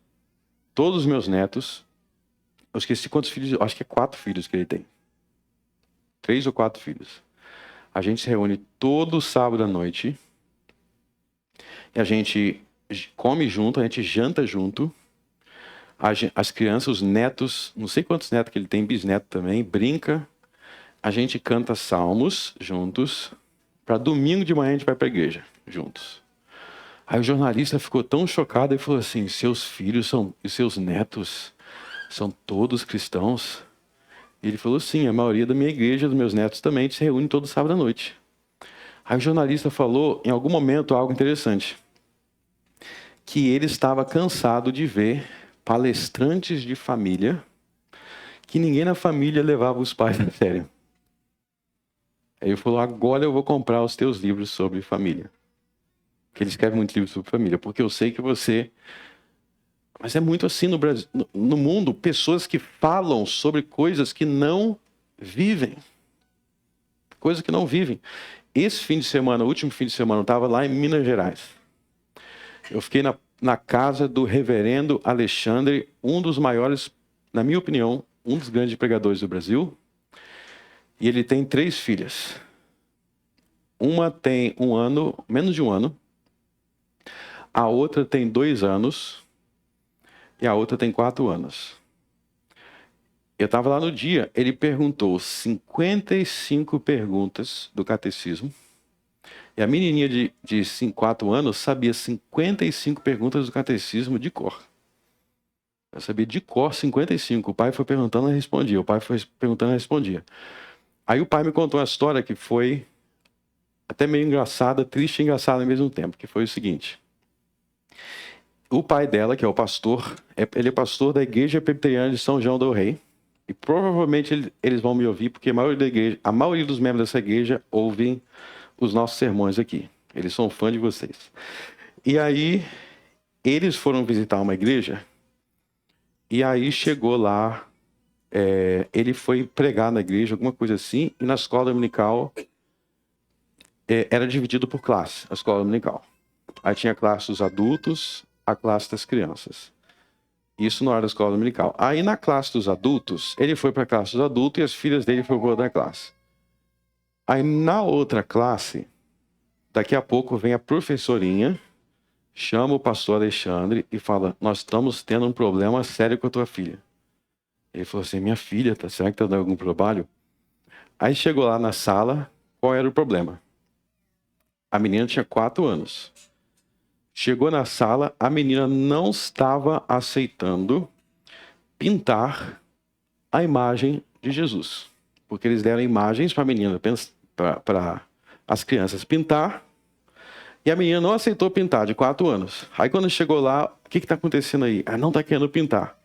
todos os meus netos, eu esqueci quantos filhos, acho que é 4 filhos que ele tem. 3 ou 4 filhos. A gente se reúne todo sábado à noite, e a gente come junto, a gente janta junto, as crianças, os netos, não sei quantos netos que ele tem, bisneto também, brinca, a gente canta salmos juntos, para domingo de manhã a gente vai para a igreja, juntos. Aí o jornalista ficou tão chocado e falou assim, seus filhos e seus netos são todos cristãos? E ele falou, sim, a maioria da minha igreja, dos meus netos também, a gente se reúne todo sábado à noite. Aí o jornalista falou, em algum momento, algo interessante, que ele estava cansado de ver palestrantes de família, que ninguém na família levava os pais a sério. Aí ele falou, agora eu vou comprar os teus livros sobre família. Que ele escreve muitos livros sobre família, porque eu sei que você... Mas é muito assim no Brasil, no mundo, pessoas que falam sobre coisas que não vivem. Coisas que não vivem. Esse fim de semana, o último fim de semana, eu estava lá em Minas Gerais. Eu fiquei na casa do reverendo Alexandre, um dos maiores, na minha opinião, um dos grandes pregadores do Brasil. E ele tem 3 filhas. Uma tem 1 ano, menos de 1 ano. A outra tem 2 anos. E a outra tem 4 anos. Eu estava lá no dia, ele perguntou 55 perguntas do catecismo. E a menininha de 4 anos sabia 55 perguntas do catecismo de cor. Eu sabia de cor 55. O pai foi perguntando e respondia. O pai foi perguntando e respondia. Aí o pai me contou uma história que foi até meio engraçada, triste e engraçada ao mesmo tempo, que foi o seguinte. O pai dela, que é o pastor, ele é pastor da Igreja Presbiteriana de São João del Rei. E provavelmente eles vão me ouvir, porque a maioria dos membros dessa igreja ouvem os nossos sermões aqui. Eles são fãs de vocês. E aí, eles foram visitar uma igreja, e aí chegou lá, ele foi pregar na igreja, alguma coisa assim, e na escola dominical era dividido por classe, a escola dominical. Aí tinha a classe dos adultos, a classe das crianças. Isso na hora da escola dominical. Aí na classe dos adultos, ele foi para a classe dos adultos e as filhas dele foram para outra classe. Aí na outra classe, daqui a pouco vem a professorinha, chama o pastor Alexandre e fala, nós estamos tendo um problema sério com a tua filha. Ele falou assim, minha filha, será que está dando algum trabalho? Aí chegou lá na sala, qual era o problema? A menina tinha 4 anos. Chegou na sala, a menina não estava aceitando pintar a imagem de Jesus. Porque eles deram imagens para a menina, para as crianças pintar, e a menina não aceitou pintar, de 4 anos. Aí quando chegou lá, o que está acontecendo aí? Ela não está querendo pintar.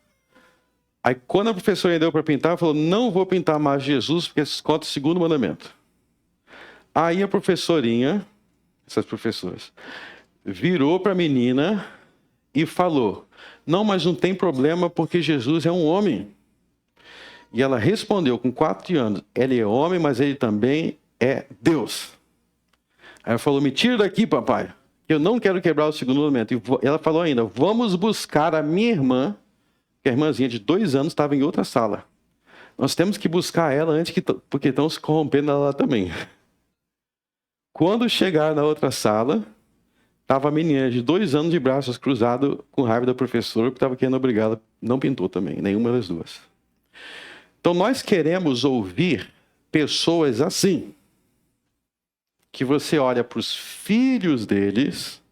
Aí quando a professora deu para pintar, ela falou, não vou pintar mais Jesus, porque conta o 2º mandamento. Aí a professorinha, essas professoras, virou para a menina e falou, não, mas não tem problema porque Jesus é um homem. E ela respondeu com 4 anos, ele é homem, mas ele também é Deus. Aí ela falou, me tira daqui, papai, eu não quero quebrar o 2º mandamento. E ela falou ainda, vamos buscar a minha irmã, que a irmãzinha de 2 anos estava em outra sala. Nós temos que buscar ela antes, porque estão se corrompendo lá também. Quando chegar na outra sala, Tava a menina de 2 anos de braços cruzados, com raiva da professora, que estava querendo obrigá-la. Não pintou também, nenhuma das duas. Então nós queremos ouvir pessoas assim, que você olha para os filhos deles.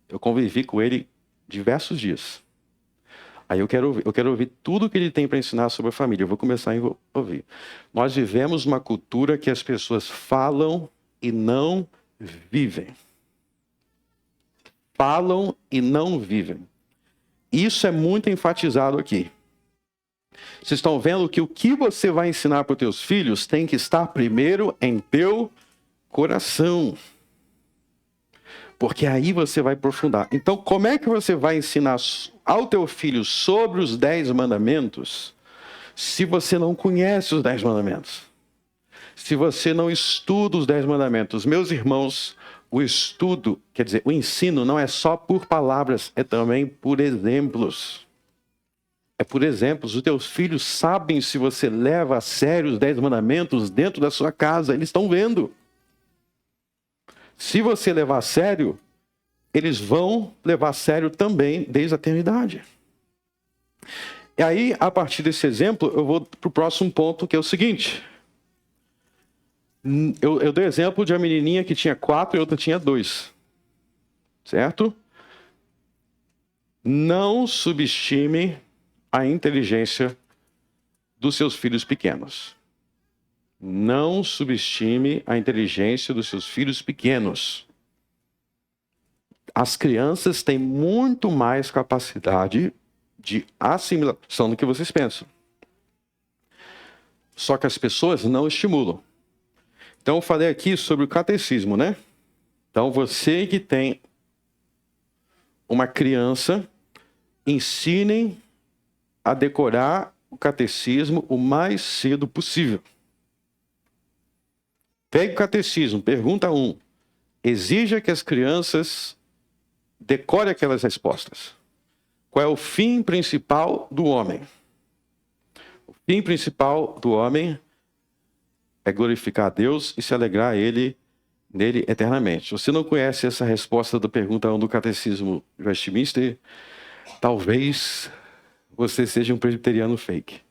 Eu convivi com ele diversos dias. Aí eu quero ouvir tudo que ele tem para ensinar sobre a família. Eu vou começar a ouvir. Nós vivemos uma cultura que as pessoas falam e não vivem. Falam e não vivem. Isso é muito enfatizado aqui. Vocês estão vendo que o que você vai ensinar para os teus filhos tem que estar primeiro em teu coração. Porque aí você vai aprofundar. Então, como é que você vai ensinar ao teu filho sobre os 10 mandamentos se você não conhece os 10 mandamentos? Se você não estuda os 10 mandamentos? Meus irmãos, o estudo, quer dizer, o ensino não é só por palavras, é também por exemplos. É por exemplos. Os teus filhos sabem se você leva a sério os 10 mandamentos dentro da sua casa. Eles estão vendo. Se você levar a sério, eles vão levar a sério também desde a eternidade. E aí, a partir desse exemplo, eu vou para o próximo ponto, que é o seguinte. Eu dei exemplo de uma menininha que tinha 4 e outra tinha 2. Certo? Não subestime a inteligência dos seus filhos pequenos. Não subestime a inteligência dos seus filhos pequenos. As crianças têm muito mais capacidade de assimilação do que vocês pensam. Só que as pessoas não estimulam. Então, eu falei aqui sobre o catecismo, né? Então, você que tem uma criança, ensinem a decorar o catecismo o mais cedo possível. Pegue o catecismo, pergunta 1. Exija que as crianças decorem aquelas respostas. Qual é o fim principal do homem? O fim principal do homem é glorificar a Deus e se alegrar nele eternamente. Se você não conhece essa resposta da pergunta 1 do Catecismo de Westminster, talvez você seja um presbiteriano fake.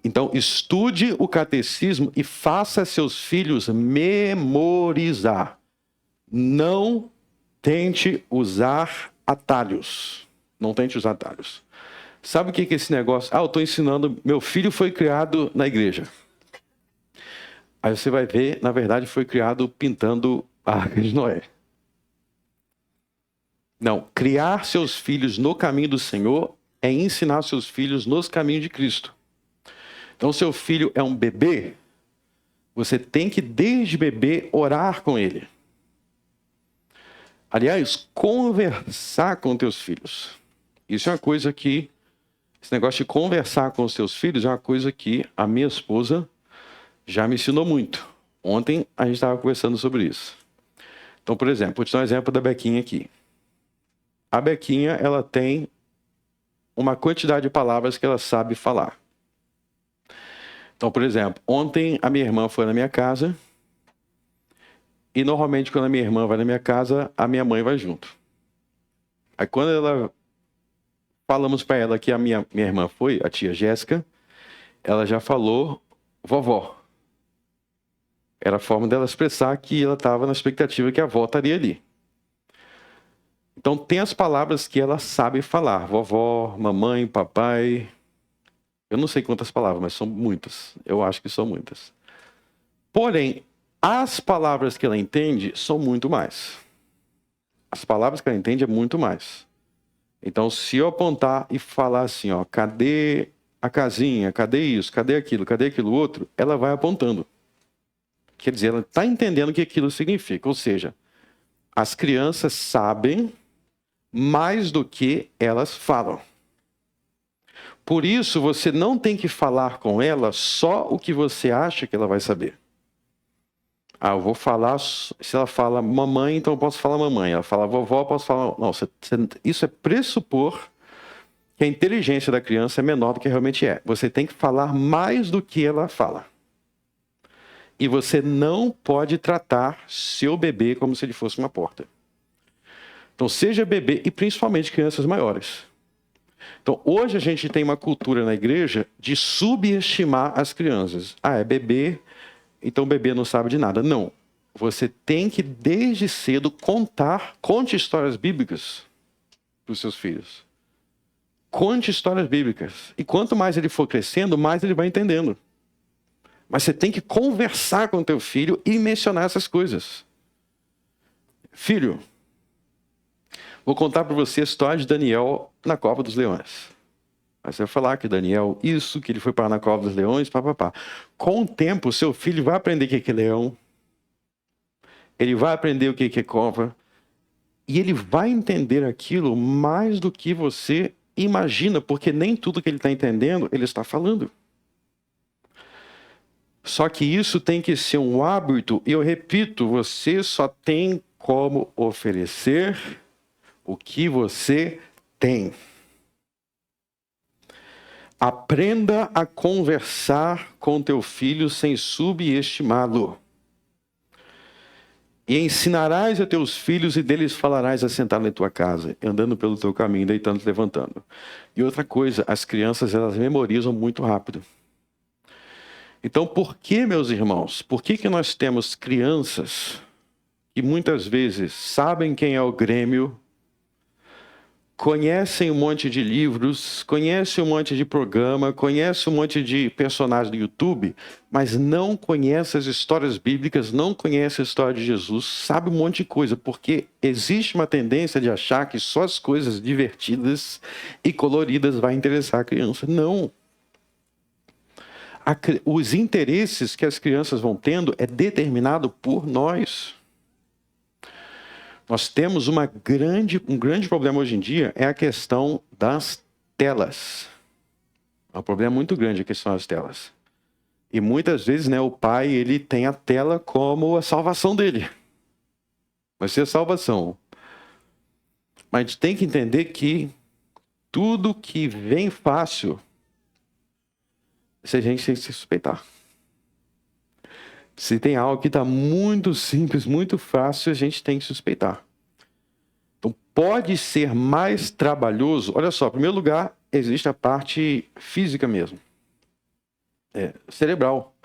Então, estude o catecismo e faça seus filhos memorizar. Não tente usar atalhos. Não tente usar atalhos. Sabe o que é esse negócio? Eu estou ensinando, meu filho foi criado na igreja. Aí você vai ver, na verdade, foi criado pintando a Arca de Noé. Não, criar seus filhos no caminho do Senhor é ensinar seus filhos nos caminhos de Cristo. Então, seu filho é um bebê, você tem que, desde bebê, orar com ele. Aliás, conversar com teus filhos. Isso é uma coisa que, esse negócio de conversar com os teus filhos é uma coisa que a minha esposa já me ensinou muito. Ontem a gente estava conversando sobre isso. Então, por exemplo, vou te dar um exemplo da Bequinha aqui. A Bequinha, ela tem uma quantidade de palavras que ela sabe falar. Então, por exemplo, ontem a minha irmã foi na minha casa e normalmente quando a minha irmã vai na minha casa, a minha mãe vai junto. Aí quando falamos para ela que a minha irmã foi, a tia Jéssica, ela já falou vovó. Era a forma dela expressar que ela estava na expectativa que a avó estaria ali. Então tem as palavras que ela sabe falar. Vovó, mamãe, papai. Eu não sei quantas palavras, mas são muitas. Eu acho que são muitas. Porém, as palavras que ela entende são muito mais. As palavras que ela entende é muito mais. Então, se eu apontar e falar assim, cadê a casinha, cadê isso, cadê aquilo outro, ela vai apontando. Quer dizer, ela está entendendo o que aquilo significa. Ou seja, as crianças sabem mais do que elas falam. Por isso, você não tem que falar com ela só o que você acha que ela vai saber. Eu vou falar, se ela fala mamãe, então eu posso falar mamãe. Ela fala vovó, eu posso falar... Não, isso é pressupor que a inteligência da criança é menor do que realmente é. Você tem que falar mais do que ela fala. E você não pode tratar seu bebê como se ele fosse uma porta. Então, seja bebê e principalmente crianças maiores. Então, hoje a gente tem uma cultura na igreja de subestimar as crianças. Ah, é bebê, então o bebê não sabe de nada. Não. Você tem que, desde cedo, conte histórias bíblicas para os seus filhos. Conte histórias bíblicas. E quanto mais ele for crescendo, mais ele vai entendendo. Mas você tem que conversar com o teu filho e mencionar essas coisas. Filho, vou contar para você a história de Daniel na Cova dos Leões. Aí você vai falar que Daniel, isso, que ele foi parar na Cova dos Leões, papapá. Com o tempo, o seu filho vai aprender o que é leão. Ele vai aprender o que é cova. E ele vai entender aquilo mais do que você imagina, porque nem tudo que ele está entendendo, ele está falando. Só que isso tem que ser um hábito, e eu repito, você só tem como oferecer o que você tem. Aprenda a conversar com teu filho sem subestimá-lo. E ensinarás a teus filhos e deles falarás assentado em tua casa, andando pelo teu caminho, deitando e levantando. E outra coisa, as crianças elas memorizam muito rápido. Então, por que, meus irmãos, por que nós temos crianças que muitas vezes sabem quem é o Grêmio, conhecem um monte de livros, conhecem um monte de programa, conhecem um monte de personagens do YouTube, mas não conhecem as histórias bíblicas, não conhecem a história de Jesus, sabe um monte de coisa, porque existe uma tendência de achar que só as coisas divertidas e coloridas vai interessar a criança. Não. Os interesses que as crianças vão tendo é determinado por nós. Nós temos um grande problema hoje em dia, é a questão das telas. É um problema muito grande a questão das telas. E muitas vezes, o pai ele tem a tela como a salvação dele. Vai ser a salvação. Mas a gente tem que entender que tudo que vem fácil, a gente tem que se suspeitar. Se tem algo que está muito simples, muito fácil, a gente tem que suspeitar. Então, pode ser mais trabalhoso. Olha só, em primeiro lugar, existe a parte física mesmo. Cerebral.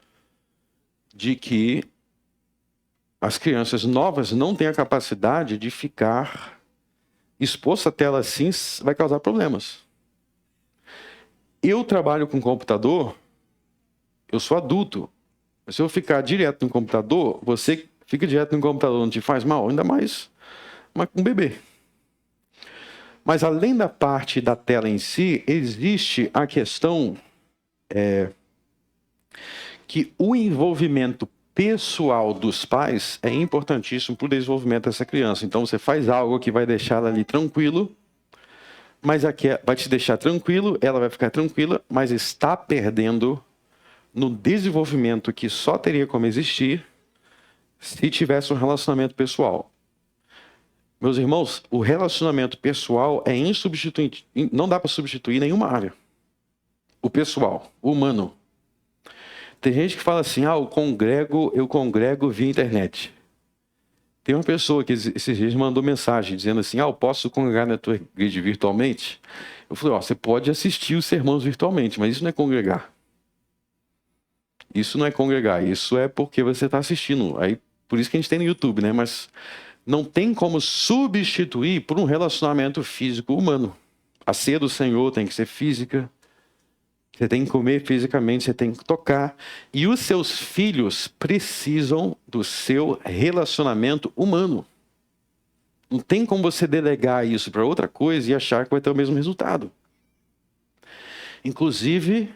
De que as crianças novas não têm a capacidade de ficar exposto à tela assim, vai causar problemas. Eu trabalho com computador, eu sou adulto. Se eu ficar direto no computador, você fica direto no computador, não te faz mal, ainda mais um bebê. Mas além da parte da tela em si, existe a questão que o envolvimento pessoal dos pais é importantíssimo para o desenvolvimento dessa criança. Então você faz algo que vai deixar ela ali tranquilo, mas aqui vai te deixar tranquilo, ela vai ficar tranquila, mas está perdendo no desenvolvimento que só teria como existir se tivesse um relacionamento pessoal. Meus irmãos, o relacionamento pessoal é insubstituível, não dá para substituir nenhuma área. O pessoal, o humano. Tem gente que fala assim, eu congrego via internet. Tem uma pessoa que esses dias mandou mensagem dizendo assim, eu posso congregar na tua igreja virtualmente? Eu falei, você pode assistir os sermões virtualmente, mas isso não é congregar. Isso não é congregar, isso é porque você está assistindo. Aí, por isso que a gente tem no YouTube, né? Mas não tem como substituir por um relacionamento físico humano. A ceia do Senhor tem que ser física. Você tem que comer fisicamente, você tem que tocar. E os seus filhos precisam do seu relacionamento humano. Não tem como você delegar isso para outra coisa e achar que vai ter o mesmo resultado. Inclusive,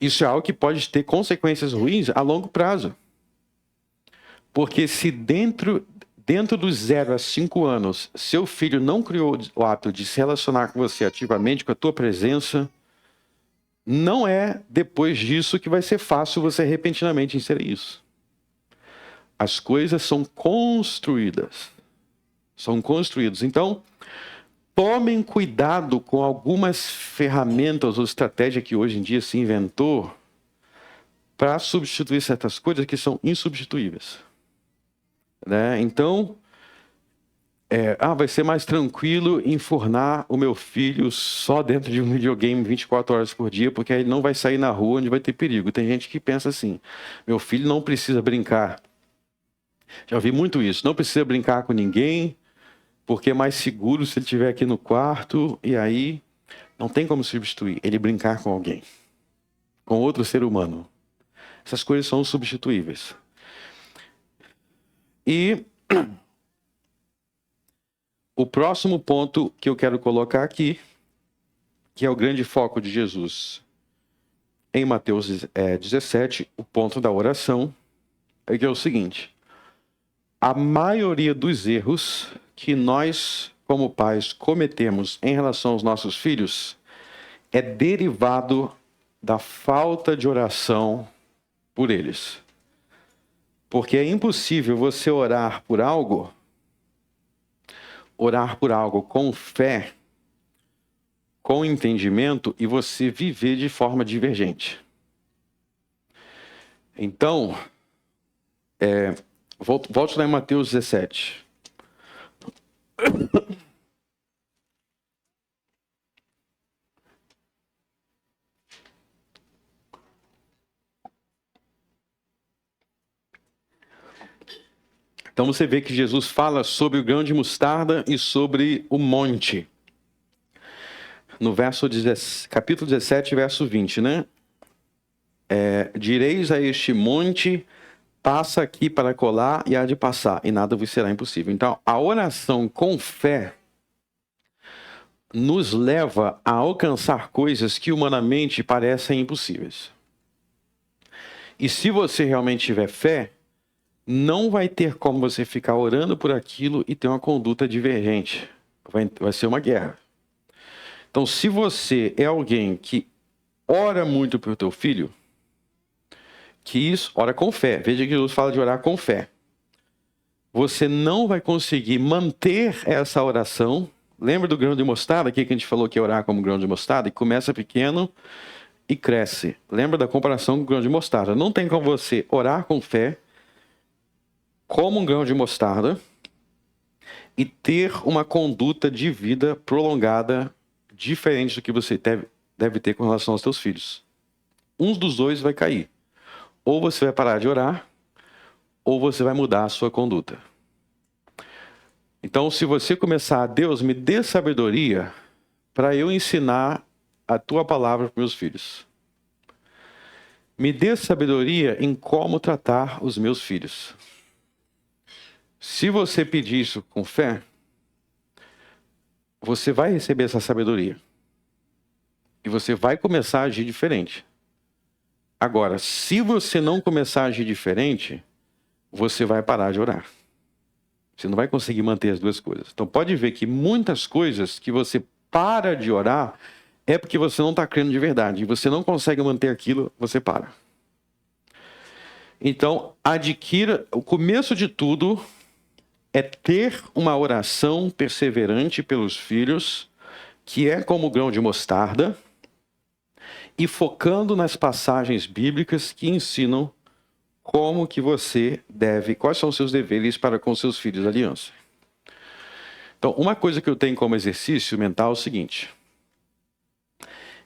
isso é algo que pode ter consequências ruins a longo prazo. Porque se dentro dos 0 a 5 anos, seu filho não criou o hábito de se relacionar com você ativamente, com a tua presença, não é depois disso que vai ser fácil você repentinamente inserir isso. As coisas são construídas. São construídas. Então, tomem cuidado com algumas ferramentas ou estratégia que hoje em dia se inventou para substituir certas coisas que são insubstituíveis. Né? Então, vai ser mais tranquilo enfornar o meu filho só dentro de um videogame 24 horas por dia, porque aí ele não vai sair na rua onde vai ter perigo. Tem gente que pensa assim, meu filho não precisa brincar. Já ouvi muito isso, não precisa brincar com ninguém, porque é mais seguro se ele estiver aqui no quarto, e aí não tem como substituir ele brincar com alguém, com outro ser humano. Essas coisas são substituíveis. E o próximo ponto que eu quero colocar aqui, que é o grande foco de Jesus em Mateus 17, o ponto da oração, é que é o seguinte: a maioria dos erros que nós, como pais, cometemos em relação aos nossos filhos é derivado da falta de oração por eles. Porque é impossível você orar por algo com fé, com entendimento, e você viver de forma divergente. Então, volte lá em Mateus 17. Então você vê que Jesus fala sobre o grão de mostarda e sobre o monte. No capítulo 17, verso 20, né? Direis a este monte, passa aqui para colar, e há de passar, e nada vos será impossível. Então, a oração com fé nos leva a alcançar coisas que humanamente parecem impossíveis. E se você realmente tiver fé, não vai ter como você ficar orando por aquilo e ter uma conduta divergente. Vai ser uma guerra. Então, se você é alguém que ora muito pelo teu filho, ora com fé. Veja que Jesus fala de orar com fé. Você não vai conseguir manter essa oração. Lembra do grão de mostarda aqui que a gente falou que é orar como grão de mostarda? E começa pequeno e cresce. Lembra da comparação com o grão de mostarda? Não tem como você orar com fé como um grão de mostarda e ter uma conduta de vida prolongada diferente do que você deve ter com relação aos seus filhos. Um dos dois vai cair. Ou você vai parar de orar, ou você vai mudar a sua conduta. Então, se você começar, Deus, me dê sabedoria para eu ensinar a tua palavra para meus filhos. Me dê sabedoria em como tratar os meus filhos. Se você pedir isso com fé, você vai receber essa sabedoria. E você vai começar a agir diferente. Agora, se você não começar a agir diferente, você vai parar de orar. Você não vai conseguir manter as duas coisas. Então pode ver que muitas coisas que você para de orar é porque você não está crendo de verdade. E você não consegue manter aquilo, você para. Então, adquira... O começo de tudo é ter uma oração perseverante pelos filhos, que é como o grão de mostarda, e focando nas passagens bíblicas que ensinam como que você deve, quais são os seus deveres para com seus filhos da aliança. Então, uma coisa que eu tenho como exercício mental é o seguinte: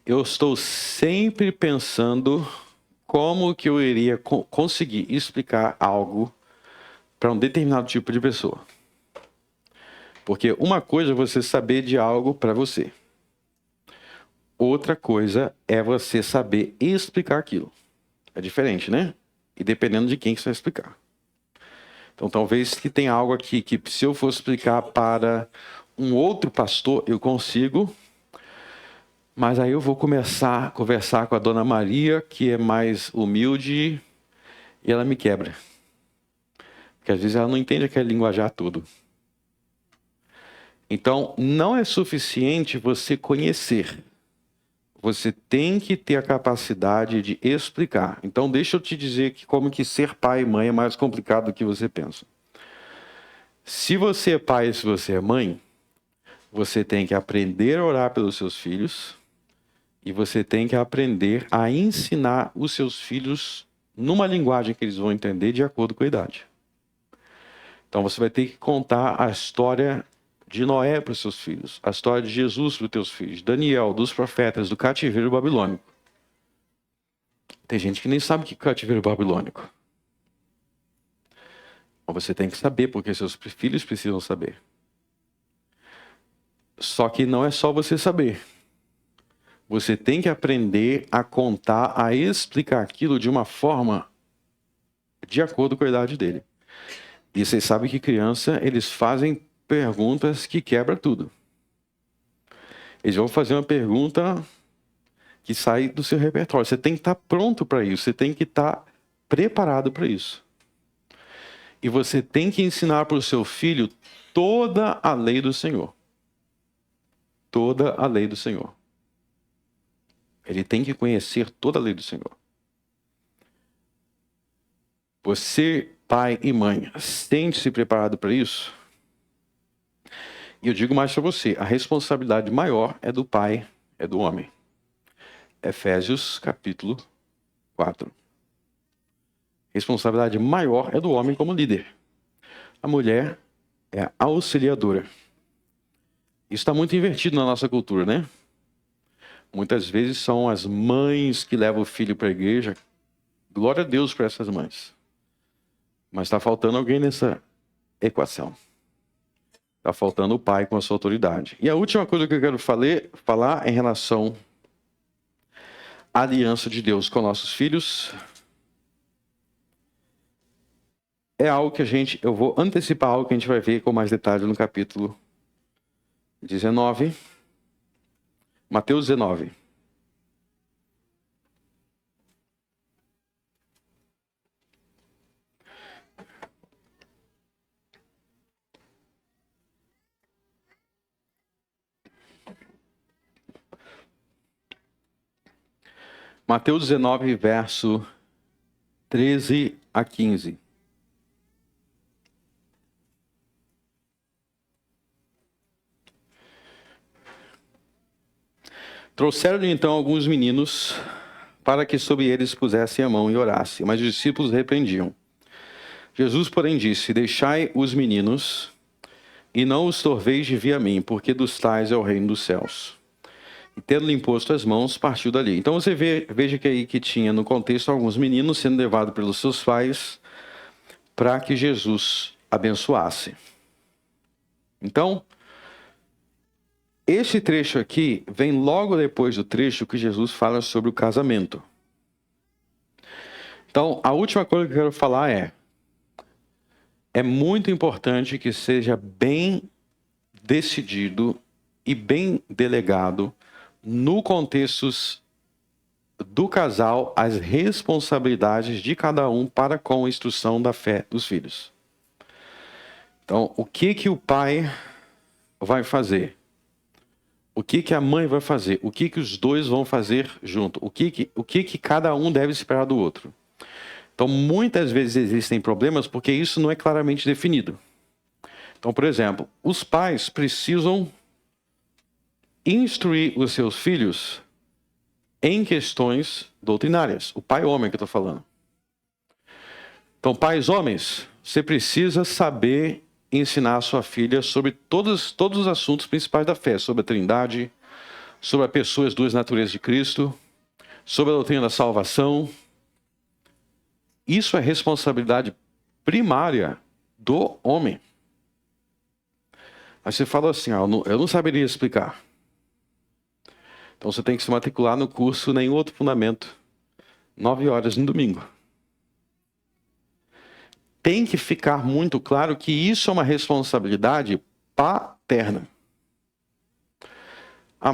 eu estou sempre pensando como que eu iria conseguir explicar algo para um determinado tipo de pessoa. Porque uma coisa é você saber de algo para você. Outra coisa é você saber explicar aquilo. É diferente, né? E dependendo de quem que você vai explicar. Então, talvez que tenha algo aqui que, se eu for explicar para um outro pastor, eu consigo. Mas aí eu vou começar a conversar com a Dona Maria, que é mais humilde, e ela me quebra. Porque às vezes ela não entende aquele linguajar todo. Então, não é suficiente você conhecer. Você tem que ter a capacidade de explicar. Então, deixa eu te dizer que como que ser pai e mãe é mais complicado do que você pensa. Se você é pai e se você é mãe, você tem que aprender a orar pelos seus filhos e você tem que aprender a ensinar os seus filhos numa linguagem que eles vão entender de acordo com a idade. Então você vai ter que contar a história de Noé para os seus filhos, a história de Jesus para os teus filhos, Daniel, dos profetas, do cativeiro babilônico. Tem gente que nem sabe o que é cativeiro babilônico. Mas você tem que saber, porque seus filhos precisam saber. Só que não é só você saber. Você tem que aprender a contar, a explicar aquilo de uma forma de acordo com a idade dele. E vocês sabem que criança, eles fazem perguntas que quebra tudo. Eles vão fazer uma pergunta que sai do seu repertório. Você tem que estar pronto para isso. Você tem que estar preparado para isso. E você tem que ensinar para o seu filho toda a lei do Senhor. Toda a lei do Senhor. Ele tem que conhecer toda a lei do Senhor. Você, pai e mãe, sente-se preparado para isso? E eu digo mais para você, a responsabilidade maior é do pai, é do homem. Efésios capítulo 4. Responsabilidade maior é do homem como líder. A mulher é a auxiliadora. Isso está muito invertido na nossa cultura, né? Muitas vezes são as mães que levam o filho para a igreja. Glória a Deus para essas mães. Mas está faltando alguém nessa equação. Está faltando o pai com a sua autoridade. E a última coisa que eu quero falar em relação à aliança de Deus com nossos filhos é algo que eu vou antecipar algo que a gente vai ver com mais detalhe no capítulo 19. Mateus 19. Mateus 19, verso 13 a 15. Trouxeram-lhe então alguns meninos para que sobre eles pusessem a mão e orassem, mas os discípulos repreendiam. Jesus, porém, disse: deixai os meninos e não os torveis de vir a mim, porque dos tais é o reino dos céus. E tendo-lhe imposto as mãos, partiu dali. Então você veja que aí que tinha no contexto alguns meninos sendo levados pelos seus pais para que Jesus abençoasse. Então, esse trecho aqui vem logo depois do trecho que Jesus fala sobre o casamento. Então, a última coisa que eu quero falar é muito importante que seja bem decidido e bem delegado no contexto do casal as responsabilidades de cada um para com a instrução da fé dos filhos. Então, o que o pai vai fazer? O que a mãe vai fazer? O que os dois vão fazer junto? O que cada um deve esperar do outro? Então, muitas vezes existem problemas porque isso não é claramente definido. Então, por exemplo, os pais precisam instruir os seus filhos em questões doutrinárias. O pai homem que eu estou falando. Então, pais homens, você precisa saber ensinar a sua filha sobre todos os assuntos principais da fé, sobre a Trindade, sobre a pessoa e as duas naturezas de Cristo, sobre a doutrina da salvação. Isso é responsabilidade primária do homem. Aí você fala assim, eu não saberia explicar. Então você tem que se matricular no curso Nenhum Outro Fundamento, 9 horas no domingo. Tem que ficar muito claro que isso é uma responsabilidade paterna.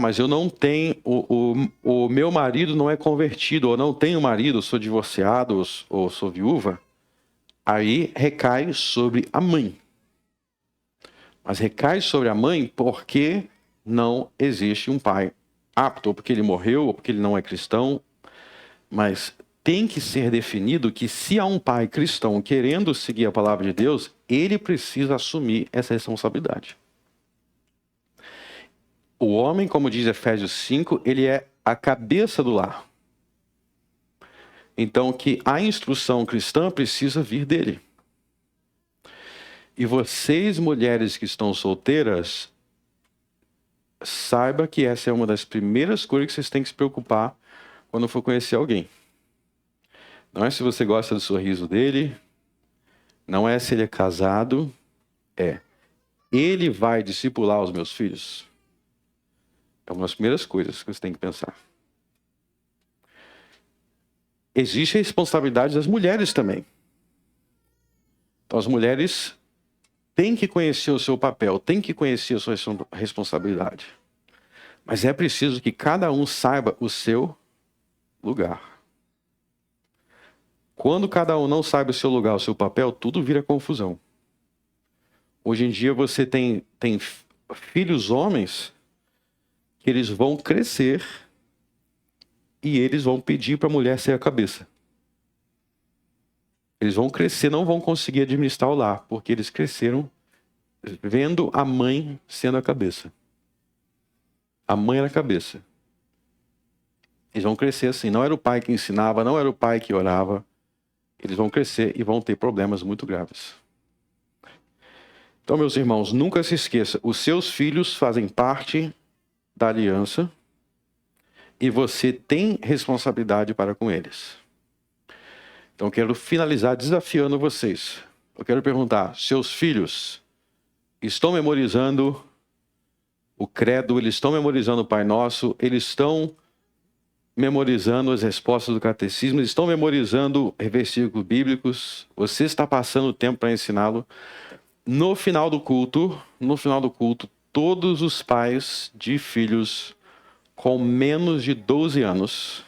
Mas eu não tenho, o meu marido não é convertido, ou não tenho marido, eu sou divorciado, ou sou viúva. Aí recai sobre a mãe. Mas recai sobre a mãe porque não existe um pai apto, ou porque ele morreu, ou porque ele não é cristão. Mas tem que ser definido que se há um pai cristão querendo seguir a palavra de Deus, ele precisa assumir essa responsabilidade. O homem, como diz Efésios 5, ele é a cabeça do lar. Então, que a instrução cristã precisa vir dele. E vocês, mulheres que estão solteiras, saiba que essa é uma das primeiras coisas que vocês têm que se preocupar quando for conhecer alguém. Não é se você gosta do sorriso dele, não é se ele é casado, ele vai discipular os meus filhos? É uma das primeiras coisas que você tem que pensar. Existe a responsabilidade das mulheres também. Então as mulheres têm que conhecer o seu papel, têm que conhecer a sua responsabilidade. Mas é preciso que cada um saiba o seu lugar. Quando cada um não sabe o seu lugar, o seu papel, tudo vira confusão. Hoje em dia você tem filhos homens que eles vão crescer e eles vão pedir para a mulher ser a cabeça. Eles vão crescer, não vão conseguir administrar o lar, porque eles cresceram vendo a mãe sendo a cabeça. A mãe era a cabeça. Eles vão crescer assim. Não era o pai que ensinava, não era o pai que orava. Eles vão crescer e vão ter problemas muito graves. Então, meus irmãos, nunca se esqueça, os seus filhos fazem parte da aliança e você tem responsabilidade para com eles. Então, eu quero finalizar desafiando vocês. Eu quero perguntar, seus filhos estão memorizando o credo, eles estão memorizando o Pai Nosso, eles estão memorizando as respostas do catecismo, eles estão memorizando versículos bíblicos, você está passando o tempo para ensiná-lo. No final do culto, todos os pais de filhos com menos de 12 anos,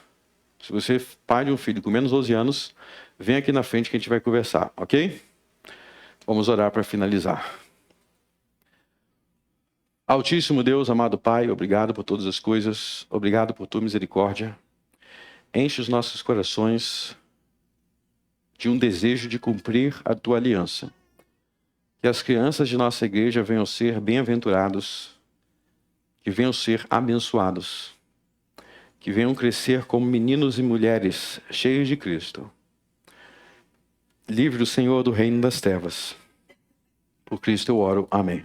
se você é pai de um filho com menos de 12 anos, vem aqui na frente que a gente vai conversar, ok? Vamos orar para finalizar. Altíssimo Deus, amado Pai, obrigado por todas as coisas, obrigado por tua misericórdia. Enche os nossos corações de um desejo de cumprir a tua aliança. Que as crianças de nossa igreja venham ser bem-aventurados, que venham ser abençoados, que venham crescer como meninos e mulheres cheios de Cristo. Livre o Senhor do reino das trevas. Por Cristo eu oro. Amém.